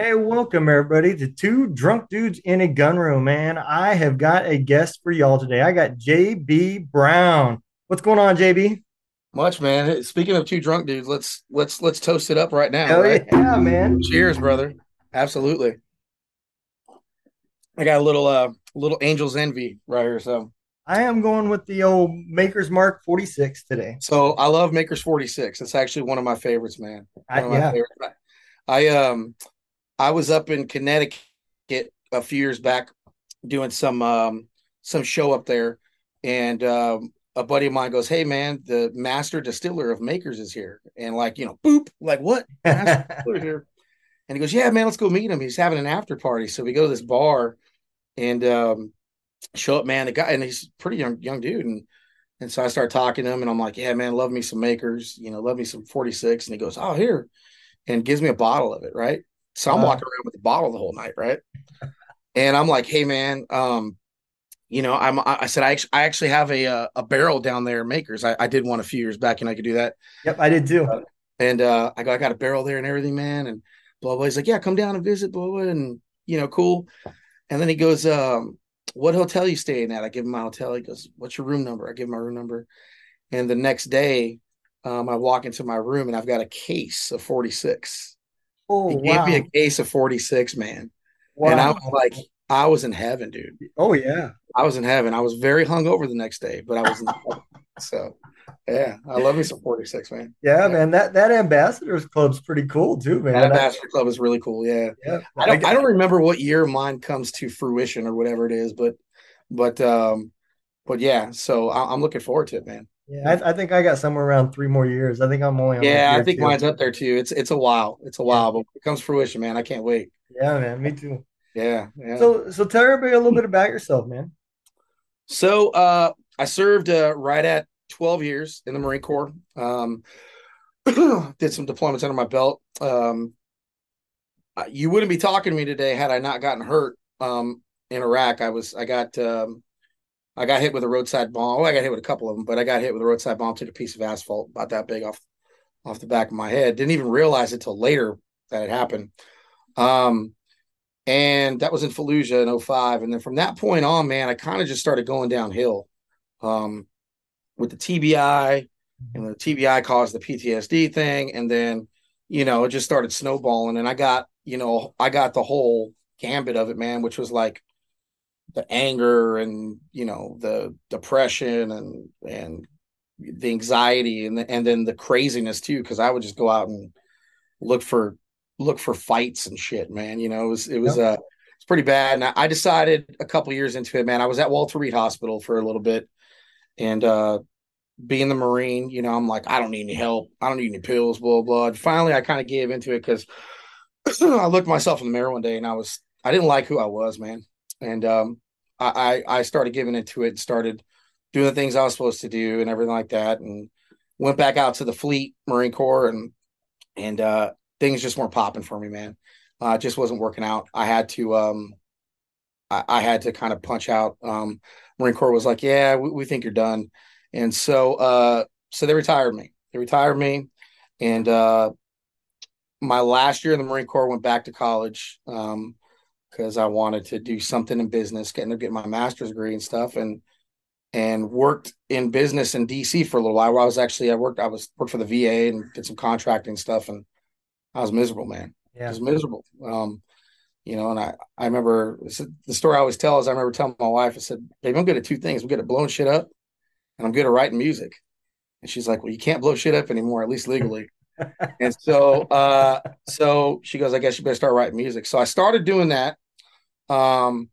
Hey, welcome everybody to Two Drunk Dudes in a Gun Room, man. I have got a guest for y'all today. I got JB Brown. What's going on, JB? Much, man. Hey, speaking of two drunk dudes, let's toast it up right now, Hell right? yeah, man. Cheers, brother. Absolutely. I got a little Angel's Envy right here. So I am going with the old Maker's Mark 46 today. so I love Maker's 46. It's actually one of my favorites, man. One of my Yeah. favorites. I was up in Connecticut a few years back doing some show up there, and a buddy of mine goes, "Hey man, the master distiller of Makers is here." And like, boop, like what? Master distiller here. And he goes, "Yeah, man, let's go meet him. He's having an after party." So we go to this bar and show up, man. The guy, and he's a pretty young dude. And so I start talking to him and I'm like, "Yeah, man, love me some Makers, love me some 46." And he goes, "Oh, here," and gives me a bottle of it, right? So I'm Wow. walking around with the bottle the whole night, right? And I'm like, "Hey, man, I said I actually have a barrel down there, Makers. I did one a few years back, and I could do that. Yep, I did too. And I got a barrel there and everything, man. And blah blah. He's like, "Yeah, come down and visit, blah blah." And cool. And then he goes, "What hotel you staying at?" I give him my hotel. He goes, "What's your room number?" I give him my room number. And the next day, I walk into my room and I've got a case of 46. Oh, He gave me a wow. case of 46, man. And I was Wow. like, I was in heaven, dude. Oh, yeah. I was in heaven. I was very hungover the next day, but I was in heaven. So, yeah, I love me some 46, man. Yeah, Yeah. man. That Ambassadors Club's pretty cool too, That man. Ambassador Club is really cool. Yeah. Yeah. I don't remember what year mine comes to fruition or whatever it is, but but yeah, so I'm looking forward to it, man. Yeah, Yeah. I think I got somewhere around 3 more years. I think I'm only on like Yeah, I year think two. mine's up there too. It's a while. It's a Yeah. while, but when it comes to fruition, man, I can't wait. Yeah, man. Me too. Yeah, yeah. So tell everybody a little bit about yourself, man. So I served right at 12 years in the Marine Corps. Did some deployments under my belt. You wouldn't be talking to me today had I not gotten hurt in Iraq. I got hit with a roadside bomb. Well, I got hit with a couple of them, but I got hit with a roadside bomb. Took a piece of asphalt about that big off the back of my head. Didn't even realize it till later that it happened. Um, and that was in Fallujah in '05. And then from that point on, man, I kind of just started going downhill um, with the TBI, and the TBI caused the PTSD thing, and then it just started snowballing, and I got the whole gambit of it, man, which was like the anger and the depression and the anxiety and then the craziness too, because I would just go out and look for look for fights and shit, man. Yep. It's pretty bad. And I decided a couple years into it, man. I was at Walter Reed Hospital for a little bit, and being the Marine, I'm like, I don't need any help. I don't need any pills, blah blah. And finally, I kind of gave into it because I looked myself in the mirror one day and I didn't like who I was, man. And I started giving into it and started doing the things I was supposed to do and everything like that. And went back out to the fleet Marine Corps and things just weren't popping for me, man. It just wasn't working out. I had to kind of punch out. Marine Corps was like, "Yeah, we think you're done," and so they retired me. They retired me, and my last year in the Marine Corps went back to college because I wanted to do something in business, getting my master's degree and stuff, and worked in business in DC for a little while. Where I worked for the VA and did some contracting stuff, and I was miserable, man, Yeah. just miserable. And I remember the story I always tell is I remember telling my wife, I said, "Babe, I'm good at two things. I'm good at blowing shit up, and I'm good at writing music." And she's like, "Well, you can't blow shit up anymore, at least legally." And so she goes, "I guess you better start writing music." So I started doing that, um,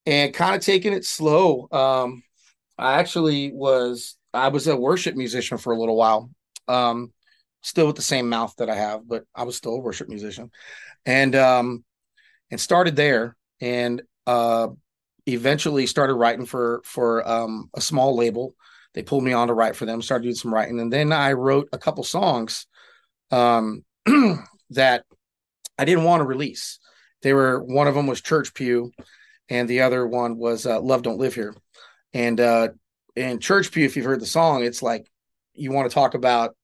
and kind of taking it slow. I was a worship musician for a little while, um, still with the same mouth that I have, but I was still a worship musician, and started there, and eventually started writing for a small label. They pulled me on to write for them. Started doing some writing, and then I wrote a couple songs um, that I didn't want to release. One of them was Church Pew, and the other one was Love Don't Live Here. And in Church Pew, if you've heard the song, it's like you want to talk about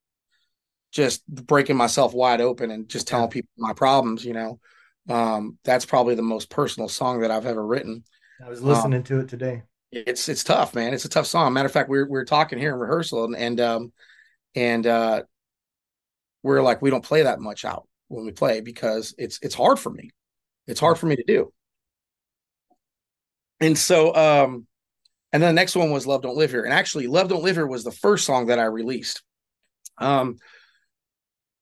just breaking myself wide open and just Yeah. telling people my problems. That's probably the most personal song that I've ever written. I was Um, listening to it today. it's tough, man. It's a tough song. Matter of fact, we're talking here in rehearsal, and we're like, we don't play that much out when we play because it's hard for me. It's Yeah. hard for me to do. And so, and then the next one was Love Don't Live Here. And actually, Love Don't Live Here was the first song that I released. Um,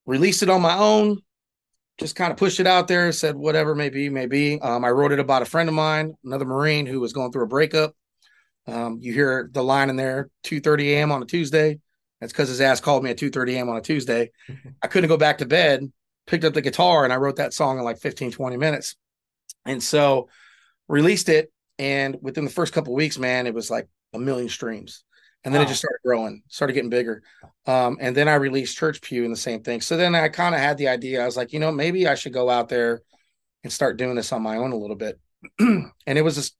Released it on my own, just kind of pushed it out there, said whatever may be, may be. I wrote it about a friend of mine, another Marine who was going through a breakup. You hear the line in there, 2:30 a.m. on a Tuesday. That's because his ass called me at 2:30 a.m. on a Tuesday. I couldn't go back to bed, picked up the guitar, and I wrote that song in like 15, 20 minutes. And so released it. And within the first couple of weeks, man, it was like a million streams. And then it just Wow. started growing, started getting bigger. And then I released Church Pew and the same thing. So then I kind of had the idea. I was like, maybe I should go out there and start doing this on my own a little bit. And it was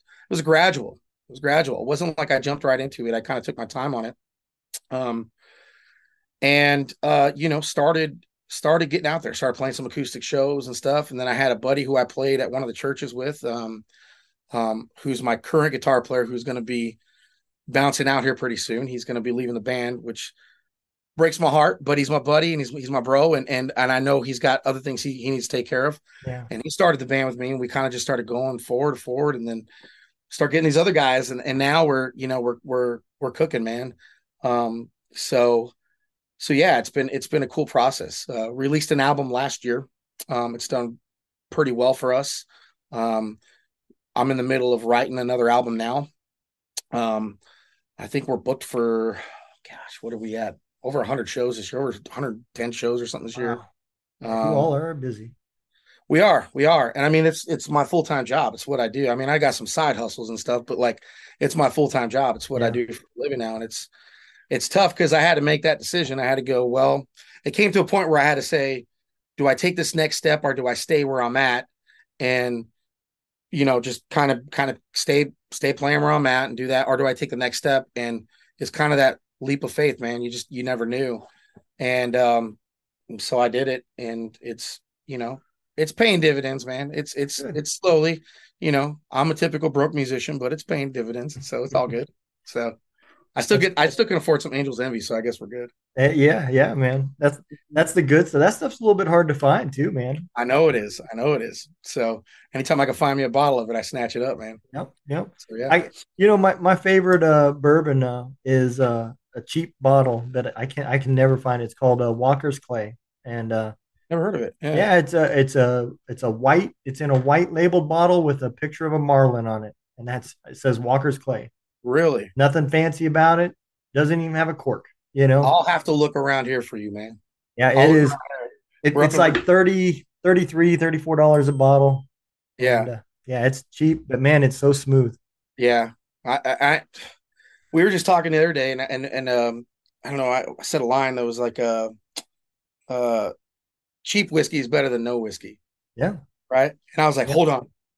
gradual. It was gradual. It wasn't like I jumped right into it. I kind of took my time on it. Um, and started getting out there, started playing some acoustic shows and stuff. And then I had a buddy who I played at one of the churches with, who's my current guitar player, who's going to be bouncing out here pretty soon. He's going to be leaving the band, which breaks my heart, but he's my buddy and he's my bro. And I know he's got other things he needs to take care of. Yeah. And he started the band with me and we kind of just started going forward and then start getting these other guys. And now we're cooking, man. Um, so, so yeah, it's been a cool process. Released an album last year. It's done pretty well for us. Um, I'm in the middle of writing another album now. Um, I think we're booked for, gosh, what are we at? Over 100 shows this year, over 110 shows or something this year. Wow. Yeah, you Um, all are busy. we are, and I mean it's my full time job. It's what I do. I mean I got some side hustles and stuff, but like it's my full time job. It's what I Yeah. do for a living now, and it's tough because I had to make that decision. I had to go. Well, it came to a point where I had to say, do I take this next step or do I stay where I'm at? And just kind of stay playing where I'm at and do that, or do I take the next step? And it's kind of that leap of faith, man. You never knew, and so I did it, and it's paying dividends, man. It's it's Good. it's slowly, I'm a typical broke musician, but it's paying dividends, so it's all good. So That's I still can afford some Angels Envy, so I guess we're good. yeah, yeah, man. That's the good stuff. That stuff's a little bit hard to find too, man. I know it is. I know it is. So anytime I can find me a bottle of it, I snatch it up, man. Yep, yep. So yeah, I my favorite bourbon is a cheap bottle that I can never find. It's called Walker's Clay. And never heard of it. Yeah, yeah, it's in a white labeled bottle with a picture of a marlin on it. And it says Walker's Clay. really. Nothing fancy about it. Doesn't even have a cork, you know? I'll have to look around here for you, man. Yeah, I'll it look is. around We're up It's in like 30, 33, $34 a bottle. And yeah, yeah, it's cheap, but man, it's so smooth. yeah. I we were just talking the other day, and I don't know. I said a line that was like, uh, cheap whiskey is better than no whiskey, Yeah. right? And I was like, Yep.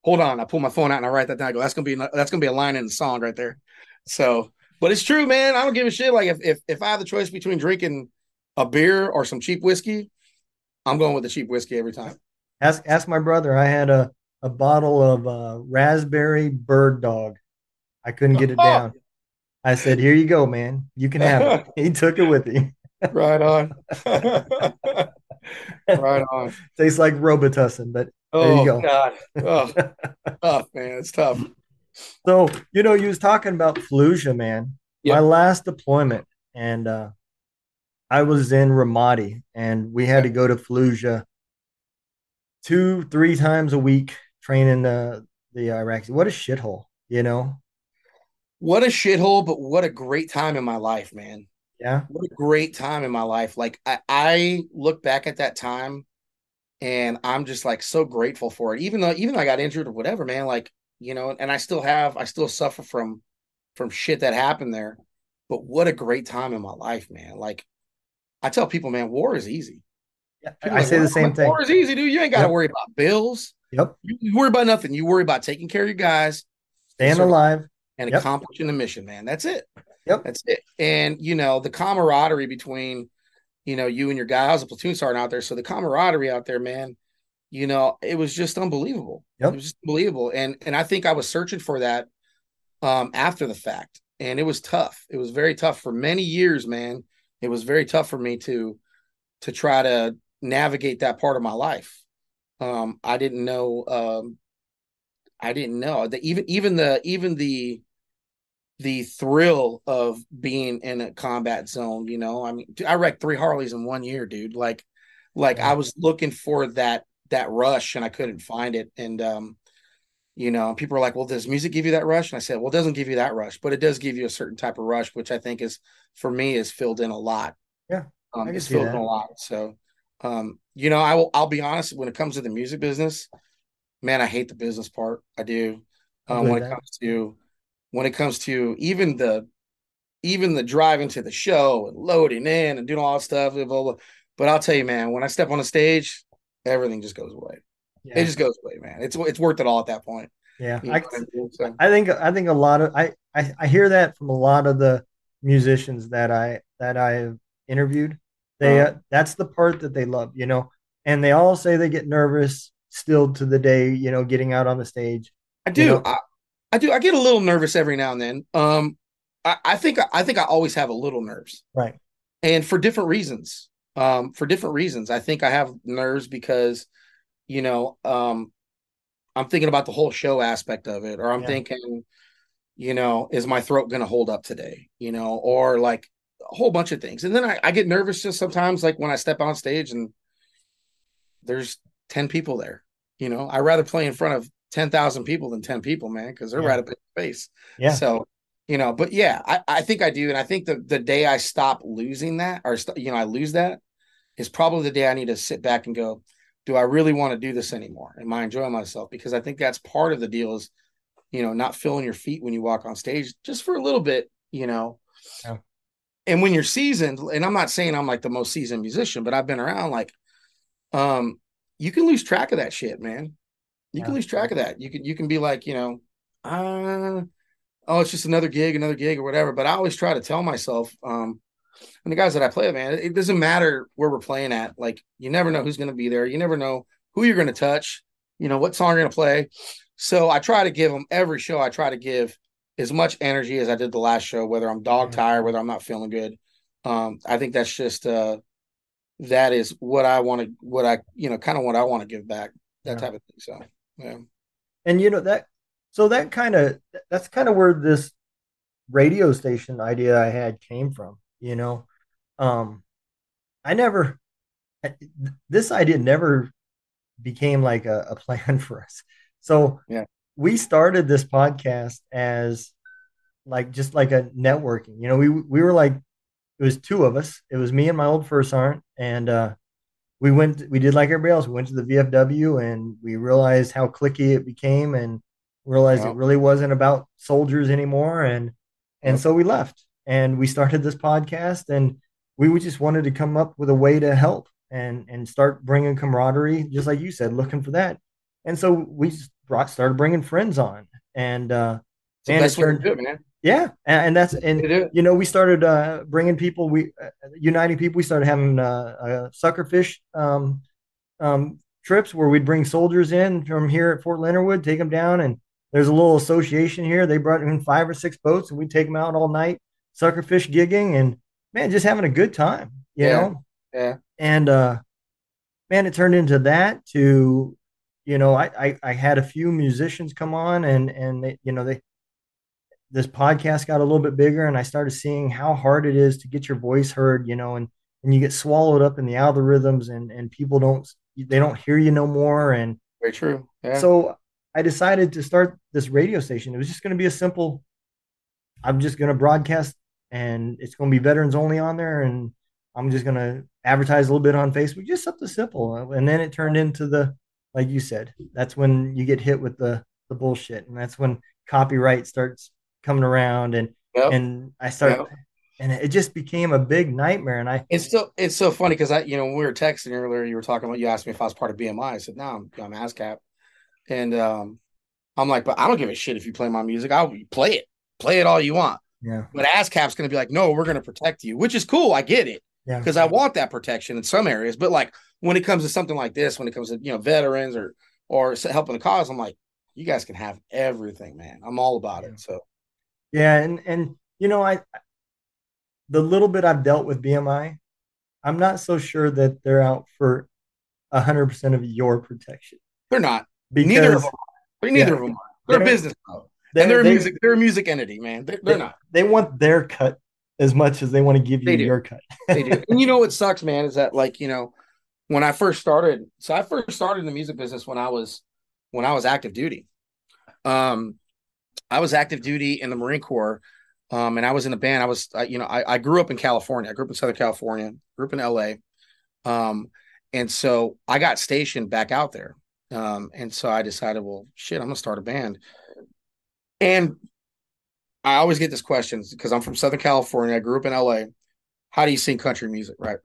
hold on. I pull my phone out and I write that down. I go, that's gonna be a line in the song right there. So, but it's true, man. I don't give a shit. Like if I have the choice between drinking a beer or some cheap whiskey, I'm going with the cheap whiskey every time. Ask my brother. I had a bottle of raspberry bird dog. I couldn't get it Oh, down. I said, "Here you go, man. You can have it." He took it with him. right on. Right on. Tastes like Robitussin, but there you Oh go. God. Oh, tough, man. It's tough. So, you was talking about Fallujah, man. My Yep. last deployment, and I was in Ramadi, and we had Okay. to go to Fallujah 2, 3 times a week training the Iraqis. What a shithole, you know? What a shithole, but what a great time in my life, man. Yeah, What a great time in my life. Like I look back at that time and I'm just like so grateful for it. Even though I got injured or whatever, man, like, and I still suffer from shit that happened there. But what a great time in my life, man. Like I tell people, man, war is easy. yeah. People I are like, say well, the no, man, same thing. war is easy, dude. You ain't got to Yep, worry about bills. yep. You worry about nothing. You worry about taking care of your guys and Staying alive. and Yep, accomplishing the mission, man. That's it. yep. That's it. And the camaraderie between, you and your guy. I was a platoon sergeant out there. So the camaraderie out there, man, it was just unbelievable. It Yep. was just unbelievable. And I think I was searching for that after the fact. And it was tough. It was very tough for many years, man. It was very tough for me to try to navigate that part of my life. I didn't know I didn't know that even the thrill of being in a combat zone, I mean, dude, I wrecked 3 Harleys in 1 year, dude. Like I Yeah. was looking for that rush and I couldn't find it. And people are like, well, does music give you that rush? And I said, well, it doesn't give you that rush, but it does give you a certain type of rush, which I think is, for me, is filled in a lot. Yeah. I can Is see filled in a that. lot. So, I'll be honest, when it comes to the music business, man, I hate the business part. I do. I When believe it that. comes to even the driving to the show and loading in and doing all that stuff, blah, blah, blah. But I'll tell you, man, when I step on the stage, everything just goes away. It Yeah. just goes away, man. It's worth it all at that point. Yeah. You know what I mean? So I think a lot of I hear that from a lot of the musicians that I've interviewed. That's the part that they love, and they all say they get nervous still to the day, getting out on the stage, I you do. know. I do. I get a little nervous every now and then. I think I always have a little nerves, Right. and for different reasons. For different reasons, I think I have nerves because you know, I'm thinking about the whole show aspect of it, or I'm Yeah. thinking, is my throat going to hold up today? Or like a whole bunch of things. And then I get nervous just sometimes, like when I step on stage and there's 10 people there. I rather play in front of 10,000 people than 10 people, man, because they're Yeah. right up in your face. Yeah. So, but yeah, I think I do. And I think the day I stop losing that, or, I lose that, is probably the day I need to sit back and go, do I really want to do this anymore? Am I enjoying myself? Because I think that's part of the deal is, not feeling your feet when you walk on stage just for a little bit. Yeah. And when you're seasoned, and I'm not saying I'm like the most seasoned musician, but I've been around, like, um, you can lose track of that shit, man. You can Yeah. lose track of that. You can be like, oh, it's just another gig or whatever. But I always try to tell myself, and the guys that I play with, man, it doesn't matter where we're playing at. Like, you never know who's going to be there. You never know who you're going to touch, what song you're going to play. So I try to give them every show. I try to give as much energy as I did the last show, whether I'm dog Yeah. tired, whether I'm not feeling good. I think that's just, that is what I want to, kind of what I want to give back, that Yeah. type of thing. So, yeah. And that's kind of where this radio station idea I had came from. Um, I never this idea never became like a plan for us. So Yeah. we started this podcast as like just like a networking. We were like it was two of us. It was me and my old first sergeant, and we did like everybody else. We went to the VFW and we realized how clicky it became and realized it Yep. really wasn't about soldiers anymore. And Yep. so we left and we started this podcast and we just wanted to come up with a way to help and start bringing camaraderie, just like you said, looking for that. And so we just started bringing friends on and, It's the man, it best way to turned, do it, man. yeah, and that's Way and to do it. we started bringing people, we uniting people. We started having suckerfish trips where we'd bring soldiers in from here at Fort Leonard Wood, take them down, and there's a little association here. They brought in 5 or 6 boats, and we'd take them out all night, suckerfish gigging, and man, just having a good time, Yeah. Yeah. And man, it turned into that. To I had a few musicians come on, and they this podcast got a little bit bigger and I started seeing how hard it is to get your voice heard, and you get swallowed up in the algorithms and people don't hear you no more. And Very true. Yeah. so I decided to start this radio station. It was just going to be a simple, I'm just going to broadcast and it's going to be veterans only on there. And I'm just going to advertise a little bit on Facebook, just something simple. And then it turned into like you said, that's when you get hit with the bullshit. And that's when copyright starts coming around Yep. and I start, Yep. and it just became a big nightmare. And It's so funny because when we were texting earlier, you were talking about, you asked me if I was part of BMI. I said, no, I'm ASCAP. And I'm like, but I don't give a shit if you play my music. I'll play it all you want. yeah, But ASCAP's going to be like, no, we're going to protect you, which is cool. I get it yeah, because I want that protection in some areas. But like when it comes to something like this, when it comes to, veterans or helping the cause, I'm like, you guys can have everything, man. I'm all about Yeah. it. So Yeah, and I the little bit I've dealt with BMI, I'm not so sure that they're out for 100% of your protection they're not. Neither of them because are. Neither yeah, of them are. They're a they're business though. And they they they're a music entity, man. They're they, not. they want their cut as much as they want to give you They do. your cut. They do. And you know what sucks, man, is that like, when I first started, so I first started in the music business when I was active duty. Um, I was active duty in the Marine Corps, and I was in a band. I grew up in California. I grew up in Southern California, grew up in LA. And so I got stationed back out there. And so I decided, well, shit, I'm gonna start a band. And I always get this question because I'm from Southern California. I grew up in LA. How do you sing country music, right?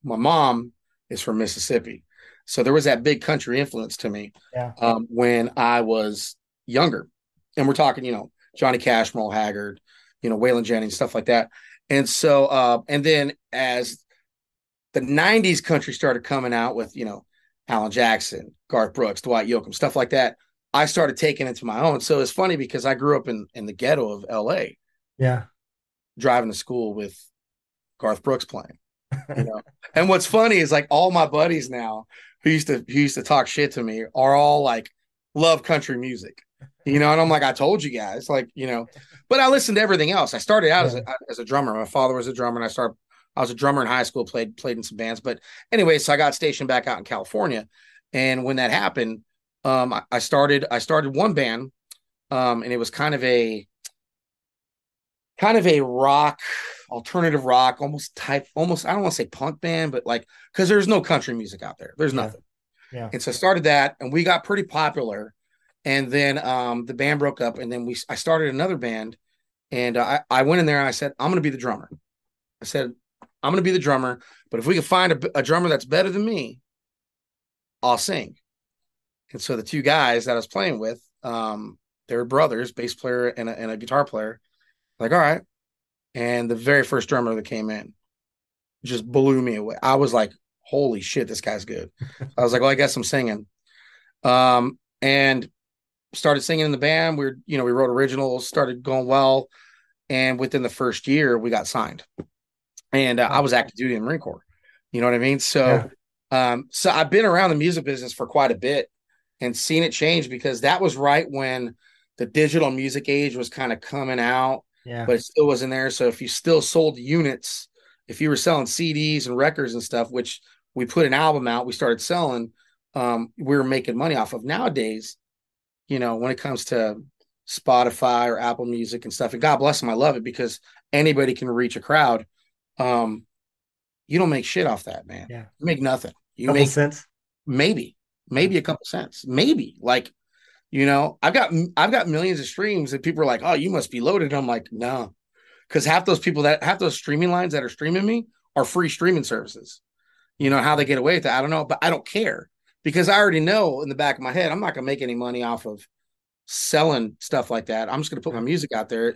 My mom is from Mississippi. So there was that big country influence to me Yeah, when I was younger. And we're talking, Johnny Cash, Merle Haggard, Waylon Jennings, stuff like that. And so, and then as the 90s country started coming out with, Alan Jackson, Garth Brooks, Dwight Yoakam, stuff like that, I started taking it to my own. So it's funny because I grew up in the ghetto of LA, yeah, driving to school with Garth Brooks playing. you know. And what's funny is like all my buddies now who used to talk shit to me are all like love country music. And I'm like, I told you guys, like, but I listened to everything else. I started out yeah, as a drummer. My father was a drummer, and I was a drummer in high school, played in some bands. But anyway, so I got stationed back out in California. And when that happened, I started one band, and it was kind of a rock, alternative rock, almost, I don't want to say punk band, but like, because there's no country music out there. There's yeah, nothing. yeah. And so I started that, and we got pretty popular. And then the band broke up, and then I started another band, and I went in there and I said, I'm going to be the drummer. I said, I'm going to be the drummer, but if we can find a drummer that's better than me, I'll sing. And so the two guys that I was playing with, they were brothers, bass player and a guitar player. Like, all right. And the very first drummer that came in just blew me away. I was like, holy shit, this guy's good. I was like, well, I guess I'm singing. And started singing in the band. We wrote originals, started going well. And within the first year, we got signed. And I Oh, was active duty in the Marine Corps. You know what I mean? yeah, So I've been around the music business for quite a bit and seen it change because that was right when the digital music age was kind of coming out, yeah, but it still wasn't there. So if you still sold units, if you were selling CDs and records and stuff, which we put an album out, we started selling, we were making money off of. Nowadays, when it comes to Spotify or Apple Music and stuff, and God bless them, I love it because anybody can reach a crowd. Um, you don't make shit off that, man. yeah. You make nothing. You Couple make cents. maybe, Yeah, maybe a couple cents, maybe. Like, I've got millions of streams, and people are like, "Oh, you must be loaded." And I'm like, no, because half those streaming lines that are streaming me are free streaming services. How they get away with that, I don't know, but I don't care because I already know in the back of my head I'm not gonna make any money off of selling stuff like that. I'm just gonna put my right, music out there.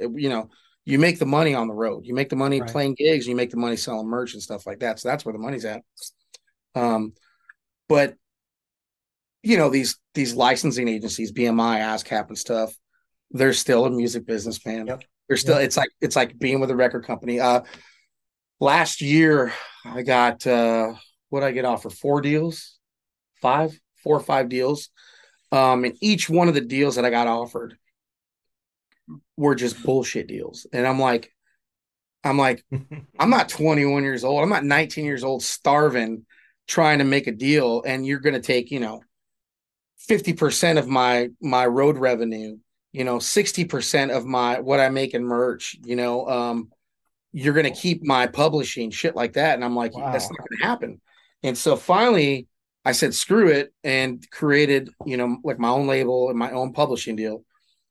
You make the money on the road. You make the money right. playing gigs. You make the money selling merch and stuff like that. So that's where the money's at. Um, but these licensing agencies, BMI, ASCAP, and stuff, they're still a music business, man. Yep, They're still. yep. It's like being with a record company. Last year I got what I get offered 4 deals, 4 or 5 deals. And each one of the deals that I got offered were just bullshit deals. And I'm like, I'm not 21 years old. I'm not 19 years old starving trying to make a deal. And you're going to take, 50% of my road revenue, 60% of what I make in merch, you're going to keep my publishing shit like that. And I'm like, that's Wow. not going to happen. And so finally I said, screw it, and created, like my own label and my own publishing deal.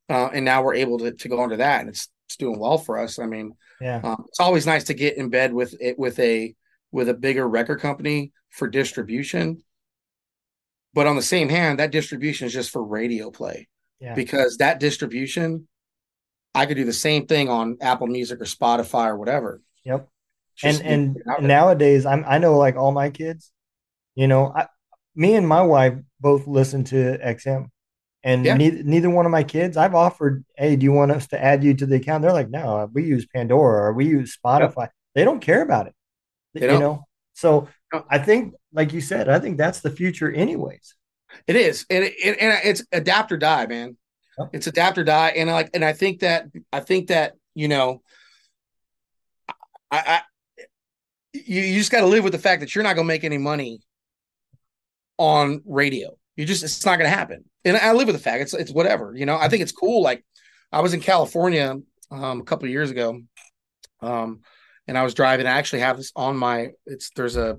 And now we're able to go into that, and it's doing well for us. I mean, Yeah, it's always nice to get in bed with it with a bigger record company for distribution. But on the same hand, that distribution is just for radio play yeah. because that distribution, I could do the same thing on Apple Music or Spotify or whatever. Yep. Just And out there. nowadays, I know like all my kids, You know, me and my wife both listen to XM, and Yeah, neither one of my kids. I've offered, hey, do you want us to add you to the account? They're like, no, we use Pandora or we use yep. Spotify. They don't care about it, They you don't. know. So No, I think, like you said, I think that's the future, anyways. it is, and it's adapt or die, man. Yep. It's adapt or die, and I think that I you just got to live with the fact that you're not going to make any money on radio. It's not going to happen. And I live with the fact it's whatever. I think it's cool. Like I was in California a couple of years ago, and I was driving. I actually have this on my. It's there's a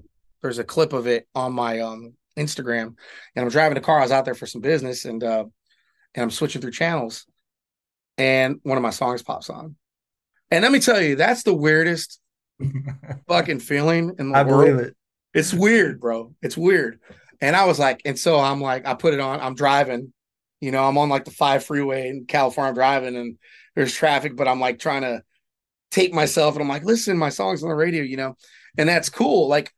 clip of it on my Instagram, and I'm driving the car. I was out there for some business, and I'm switching through channels, and one of my songs pops on. And let me tell you, that's the weirdest fucking feeling in the I world. believe it. It's weird, bro. It's weird. And I was like, and so I'm like, I put it on. I'm driving, I'm on like the 5 freeway in California. I'm driving, and there's traffic, but I'm like trying to tape myself, and I'm like, listen, my song's on the radio, and that's cool. Like,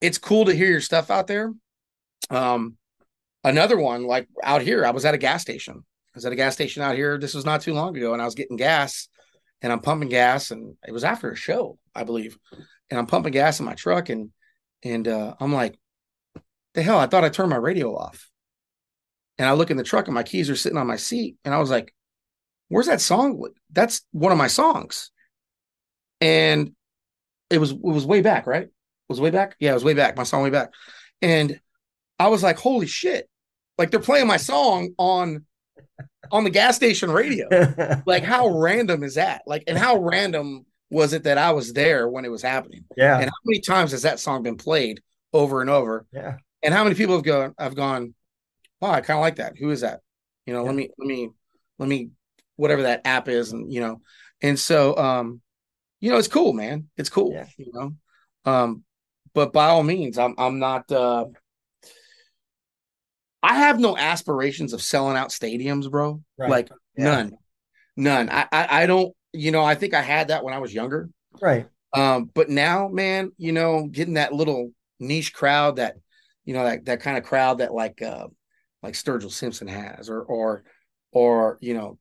it's cool to hear your stuff out there. Um, Another one, like out here, I was at a gas station. I was at a gas station out here. This was not too long ago, and I was getting gas, and I'm pumping gas, and it was after a show, I believe, and I'm pumping gas in my truck, and I'm like, the hell, I thought I turned my radio off. And I look in the truck, and my keys are sitting on my seat, and I was like, where's that song? That's one of my songs. And it was way back, right? It was way back. Yeah, it was way back. My song way back. And I was like, holy shit. Like they're playing my song on the gas station radio. Like how random is that? Like, and how random was it that I was there when it was happening? And Yeah. how many times has that song been played over and over? Yeah. And how many people have gone, wow, I kind of like that. Who is that? Yeah. Let me whatever that app is, and so it's cool, man. It's cool, Yeah. Um, but by all means, I'm not. I have no aspirations of selling out stadiums, bro. Right. Like Yeah. none. I don't. I think I had that when I was younger. Right. But now, man, getting that little niche crowd that, that kind of crowd that like Sturgill Simpson has, or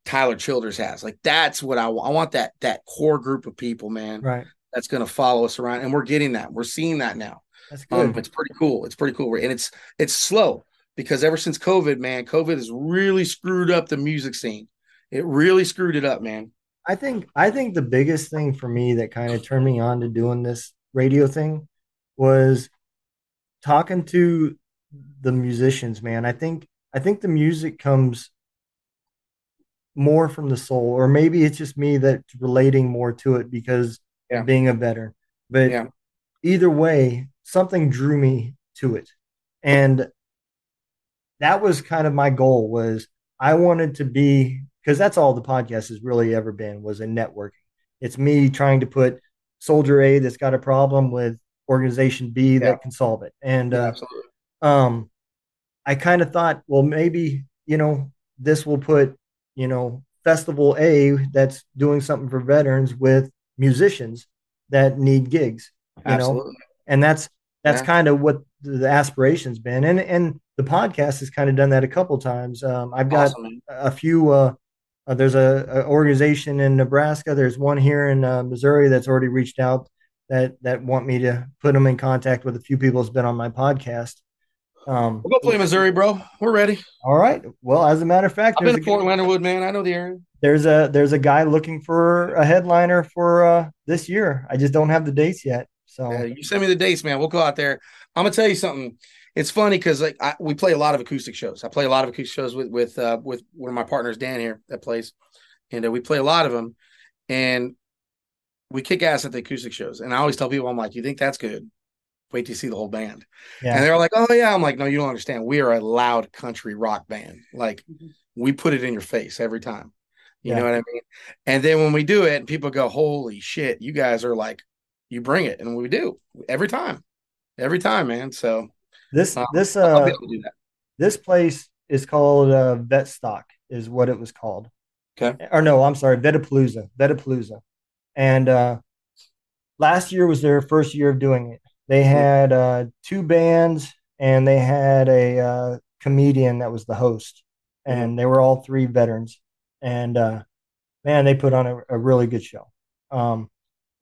Tyler Childers has. Like that's what I want. I want that core group of people, man, Right. that's going to follow us around, and we're getting that. We're seeing that now. That's good. It's pretty cool. It's pretty cool, and it's slow because ever since COVID, man, COVID has really screwed up the music scene. It really screwed it up, man. I think the biggest thing for me that kind of turned me on to doing this radio thing was talking to the musicians, man. I think the music comes more from the soul, or maybe it's just me that's relating more to it because of Yeah, being a veteran. But yeah, either way, something drew me to it. And that was kind of my goal was I wanted to be because that's all the podcast has really ever been was a networking. It's me trying to put soldier A that's got a problem with organization B yeah, that can solve it. And yeah, absolutely. um, I kind of thought, well, maybe, this will put, Festival A that's doing something for veterans with musicians that need gigs, you know, Absolutely. and that's Yeah. kind of what the aspiration's been. And the podcast has kind of done that a couple times. I've got Awesome, man. a few, there's a organization in Nebraska. There's one here in Missouri that's already reached out that want me to put them in contact with a few people that's been on my podcast. Um, We'll go play Missouri, bro. We're ready. all right. Well, as a matter of fact, I've been to Fort Leonard Wood, man. I know the area. there's a guy looking for a headliner for this year. I just don't have the dates yet. Yeah, So you send me the dates, man. We'll go out there. I'm gonna tell you something. It's funny because like we play a lot of acoustic shows. I play a lot of acoustic shows with one of my partners, Dan here, that plays, and we play a lot of them, and we kick ass at the acoustic shows. And I always tell people, I'm like, you think that's good? Wait till you see the whole band. And yeah, they're like, oh yeah. I'm like, no, you don't understand. We are a loud country rock band. Like we put it in your face every time. You know yeah. what I mean? And then when we do it, people go, holy shit, you guys are like, you bring it. And we do every time, man. So This um, this I'll be uh able to do that. this place is called Vet Stock is what it was called. Okay. Or no, I'm sorry, Vetapalooza. And last year was their first year of doing it. They had two bands, and they had a comedian that was the host, Mm-hmm. and they were all three veterans. And man, they put on a really good show. Um,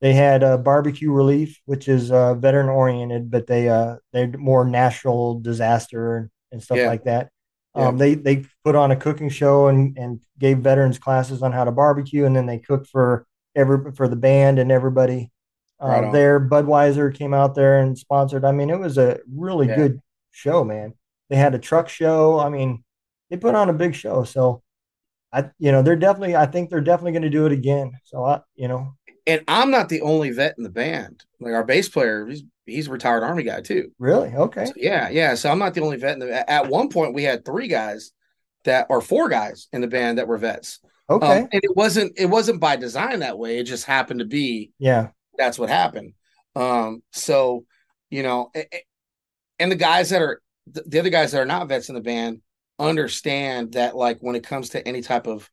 they had barbecue relief, which is veteran oriented, but they're more natural disaster and stuff Yeah, like that. yeah, They put on a cooking show and gave veterans classes on how to barbecue, and then they cooked for the band and everybody right on. there. Budweiser came out there and sponsored. I mean, it was a really Yeah. good show, man. They had a truck show. I mean, they put on a big show. So I think they're definitely going to do it again. So And I'm not the only vet in the band. Like our bass player, he's a retired Army guy too. really, okay, So yeah, yeah. So I'm not the only vet in the. At one point, we had three guys that, or four guys in the band that were vets. okay, And it wasn't by design that way. It just happened to be yeah, that's what happened. So you know, and the guys that are the other guys that are not vets in the band understand that like when it comes to any type of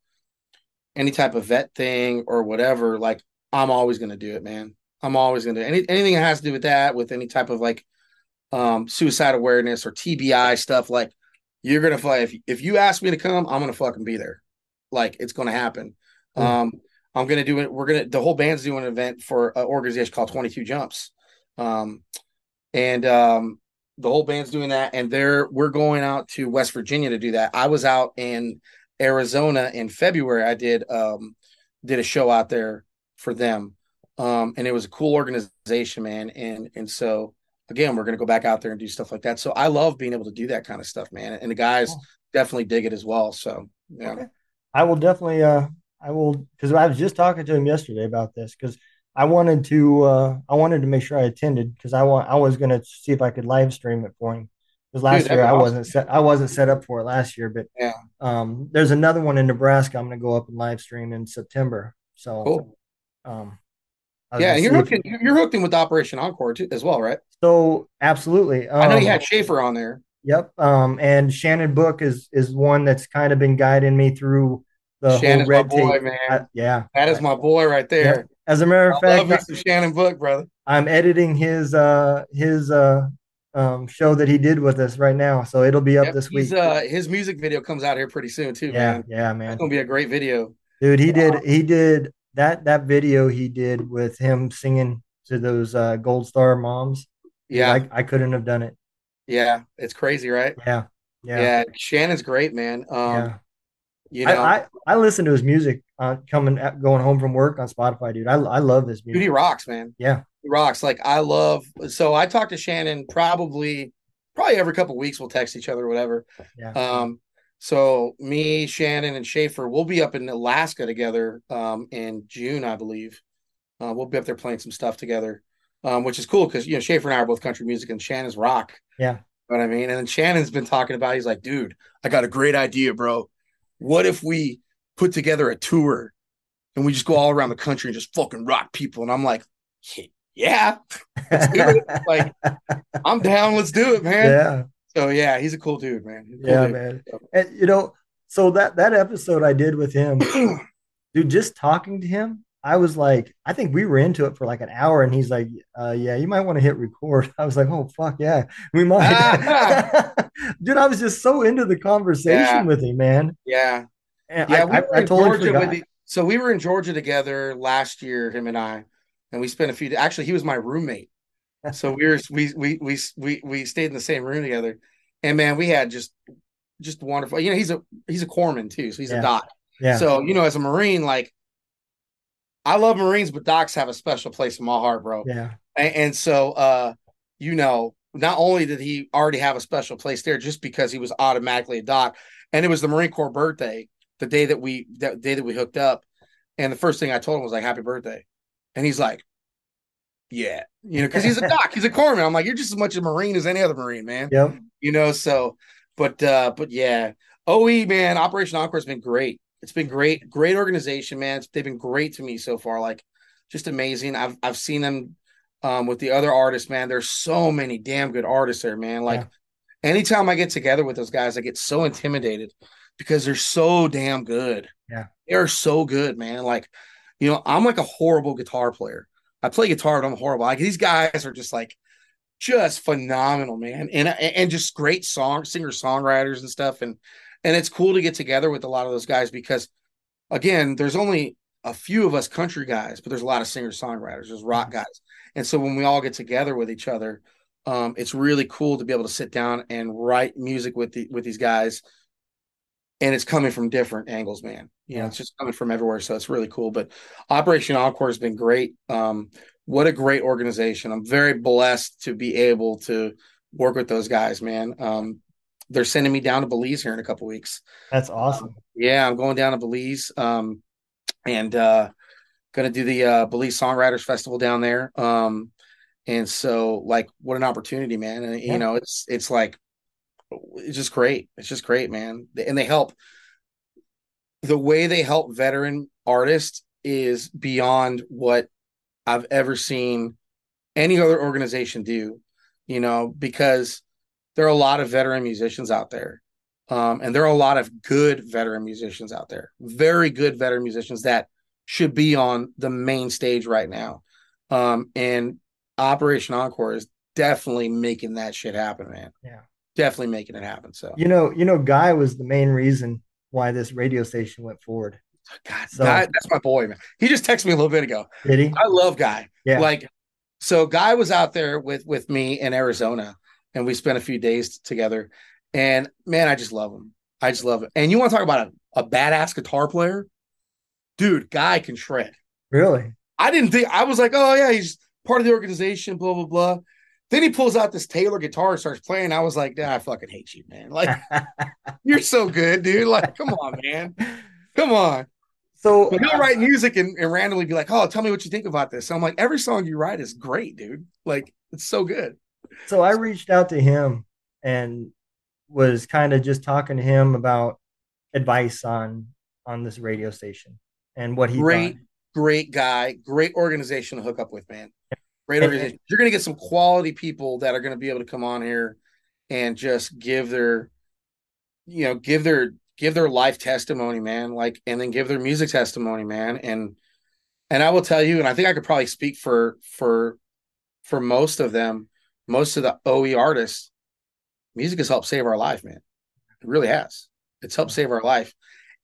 vet thing or whatever, like I'm always gonna do it, man. I'm always gonna do anything that has to do with that, with any type of like suicide awareness or TBI stuff. Like you're gonna fly if you ask me to come, I'm gonna fucking be there. Like it's gonna happen. cool, Um, I'm gonna do it. The whole band's doing an event for an organization called 22 Jumps. Um, and the whole band's doing that, and we're going out to West Virginia to do that. I was out in Arizona in February. I did a show out there for them, and it was a cool organization, man. And so again, we're gonna go back out there and do stuff like that. So I love being able to do that kind of stuff, man. And the guys cool. definitely dig it as well. So yeah, Okay. I will definitely I will because I was just talking to him yesterday about this because I wanted to make sure I attended because I was gonna see if I could live stream it for him. Because dude, last that'd year be awesome. I wasn't set up for it last year, but Yeah, there's another one in Nebraska I'm gonna go up and live stream in September. So cool. um I was Yeah, gonna and see if you're hooked in with Operation Encore too, as well, right? so absolutely. I know you had Schaefer on there. Yep. And Shannon Book is one that's kind of been guiding me through the whole Shannon's my red boy, tape. man. Yeah. That is my boy right Yep. there. As a matter of I love fact, me some Shannon Book, brother. I'm editing his show that he did with us right now, so it'll be up Yep, this he's week. his music video comes out here pretty soon too, Yeah, man. yeah, That's man, gonna be a great video. dude, he did that video he did with him singing to those Gold Star moms, dude. Yeah, I couldn't have done it. yeah, it's crazy, right? Yeah, yeah, Yeah, Shannon's great, man. yeah. You know, I listen to his music going home from work on Spotify, dude. I love his dude, he music. rocks, man. Yeah, He rocks. Like I love. So I talk to Shannon probably every couple of weeks. We'll text each other or whatever. yeah, Um, so me, Shannon, and Schaefer, we'll be up in Alaska together in June, I believe. We'll be up there playing some stuff together, which is cool because Schaefer and I are both country music and Shannon's rock. yeah. You know what I mean? And then Shannon's been talking about. He's like, dude, I got a great idea, bro. What if we put together a tour and we just go all around the country and just fucking rock people? And I'm like, yeah, let's do it. Like, I'm down. Let's do it, man. Yeah, So yeah, he's a cool dude, man. He's a cool yeah, dude. man. And so that episode I did with him, dude, just talking to him, I was like, I think we were into it for like an hour, and he's like, yeah, you might want to hit record. I was like, oh fuck yeah, we might. Dude, I was just so into the conversation Yeah, with him, man. yeah, And yeah. We were I in totally Georgia forgot. so we were in Georgia together last year, him and I, and we spent a few. Actually, he was my roommate, so we stayed in the same room together, and man, we had just wonderful. He's a corpsman too, so he's a Yeah, doc. yeah, So as a Marine, like I love Marines, but docs have a special place in my heart, bro. yeah, And so, not only did he already have a special place there, just because he was automatically a doc, and it was the Marine Corps birthday, the day that we hooked up, and the first thing I told him was like, "Happy birthday," and he's like, "Yeah," because he's a doc, he's a corpsman. I'm like, "You're just as much a Marine as any other Marine, man." yep, So, but yeah, OE man, Operation Encore has been great. It's been great organization, man. They've been great to me so far, like just amazing. I've seen them with the other artists, man. There's so many damn good artists there, man. Like yeah, anytime I get together with those guys, I get so intimidated because they're so damn good. yeah, They're so good, man. Like, I'm like a horrible guitar player. I play guitar, but I'm horrible. Like these guys are just like just phenomenal, man, and just great singer songwriters and stuff, and it's cool to get together with a lot of those guys because again, there's only a few of us country guys, but there's a lot of singer songwriters, there's rock guys, and so when we all get together with each other, it's really cool to be able to sit down and write music with these guys, and it's coming from different angles, man. You know, Yeah, it's just coming from everywhere, so it's really cool. But Operation Encore has been great. What a great organization! I'm very blessed to be able to work with those guys, man. They're sending me down to Belize here in a couple weeks. that's awesome. Yeah, I'm going down to Belize, and going to do the Belize Songwriters Festival down there. And so, like, what an opportunity, man! And you Yeah, know, it's like it's just great. It's just great, man. And they help the way they help veteran artists is beyond what I've ever seen any other organization do, you know, because there are a lot of veteran musicians out there. And there are a lot of good veteran musicians out there, very good veteran musicians that should be on the main stage right now. And Operation Encore is definitely making that shit happen, man. yeah. Definitely making it happen. So, Guy was the main reason why this radio station went forward. God, Guy, So that's my boy, man. He just texted me a little bit ago. did he? I love Guy. Yeah. Like, so Guy was out there with me in Arizona, and we spent a few days together. And man, I just love him. I just love it. And you want to talk about a badass guitar player, dude? Guy can shred. Really? I didn't think I was like, oh yeah, he's part of the organization, blah blah blah. Then he pulls out this Taylor guitar and starts playing. I was like, I fucking hate you, man. Like, you're so good, dude. Like, come on, man. Come on. so But he'll write music and randomly be like, oh, tell me what you think about this. So I'm like, every song you write is great, dude. Like, it's so good. so I reached out to him and was kind of just talking to him about advice on this radio station and what he thought. Great, great guy. Great organization to hook up with, man. Great And organization. You're going to get some quality people that are going to be able to come on here and just give their, you know, give their life testimony, man. Like, and then give their music testimony, man. And I will tell you, and I think I could probably speak for most of them, most of the OE artists, music has helped save our life, man. It really has. It's helped save our life.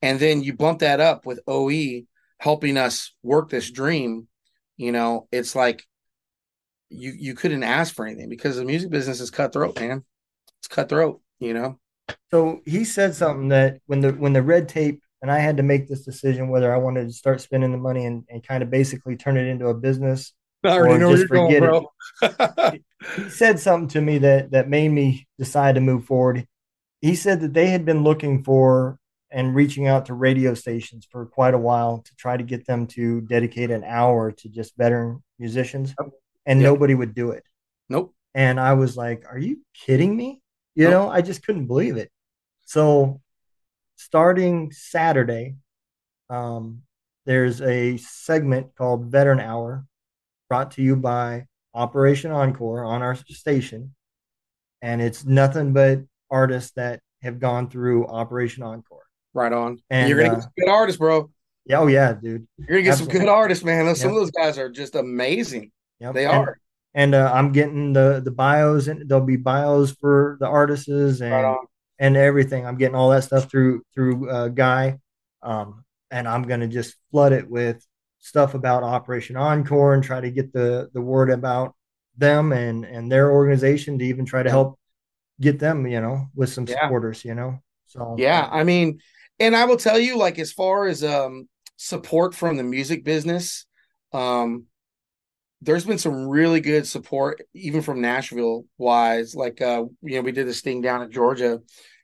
And then you bump that up with OE helping us work this dream, you know, it's like you couldn't ask for anything because the music business is cutthroat, man. It's cutthroat, you know. so he said something that when the red tape and I had to make this decision whether I wanted to start spending the money and kind of basically turn it into a business I already or know where just you're going, forget it. bro. He said something to me that made me decide to move forward. He said that they had been looking for and reaching out to radio stations for quite a while to try to get them to dedicate an hour to just veteran musicians, and Yep. nobody would do it. Nope. And I was like, "Are you kidding me?" Nope. I just couldn't believe it. So, starting Saturday, um, there's a segment called Veteran Hour, brought to you by Operation Encore on our station, and it's nothing but artists that have gone through Operation Encore. Right on. And you're And gonna get some good artists, bro. yeah, oh yeah, dude, You're gonna get some absolutely, good artists, man. Some of yep, those guys are just amazing. yep. They And are. I'm getting the bios, and there'll be bios for the artists Right on. and everything. I'm getting all that stuff through Guy, and I'm gonna just flood it with stuff about Operation Encore and try to get the word about them and their organization to even try to help get them, with some Yeah. supporters. So Yeah. I mean, and I will tell you, like, as far as support from the music business, um, there's been some really good support, even from Nashville wise. Like we did this thing down in Georgia,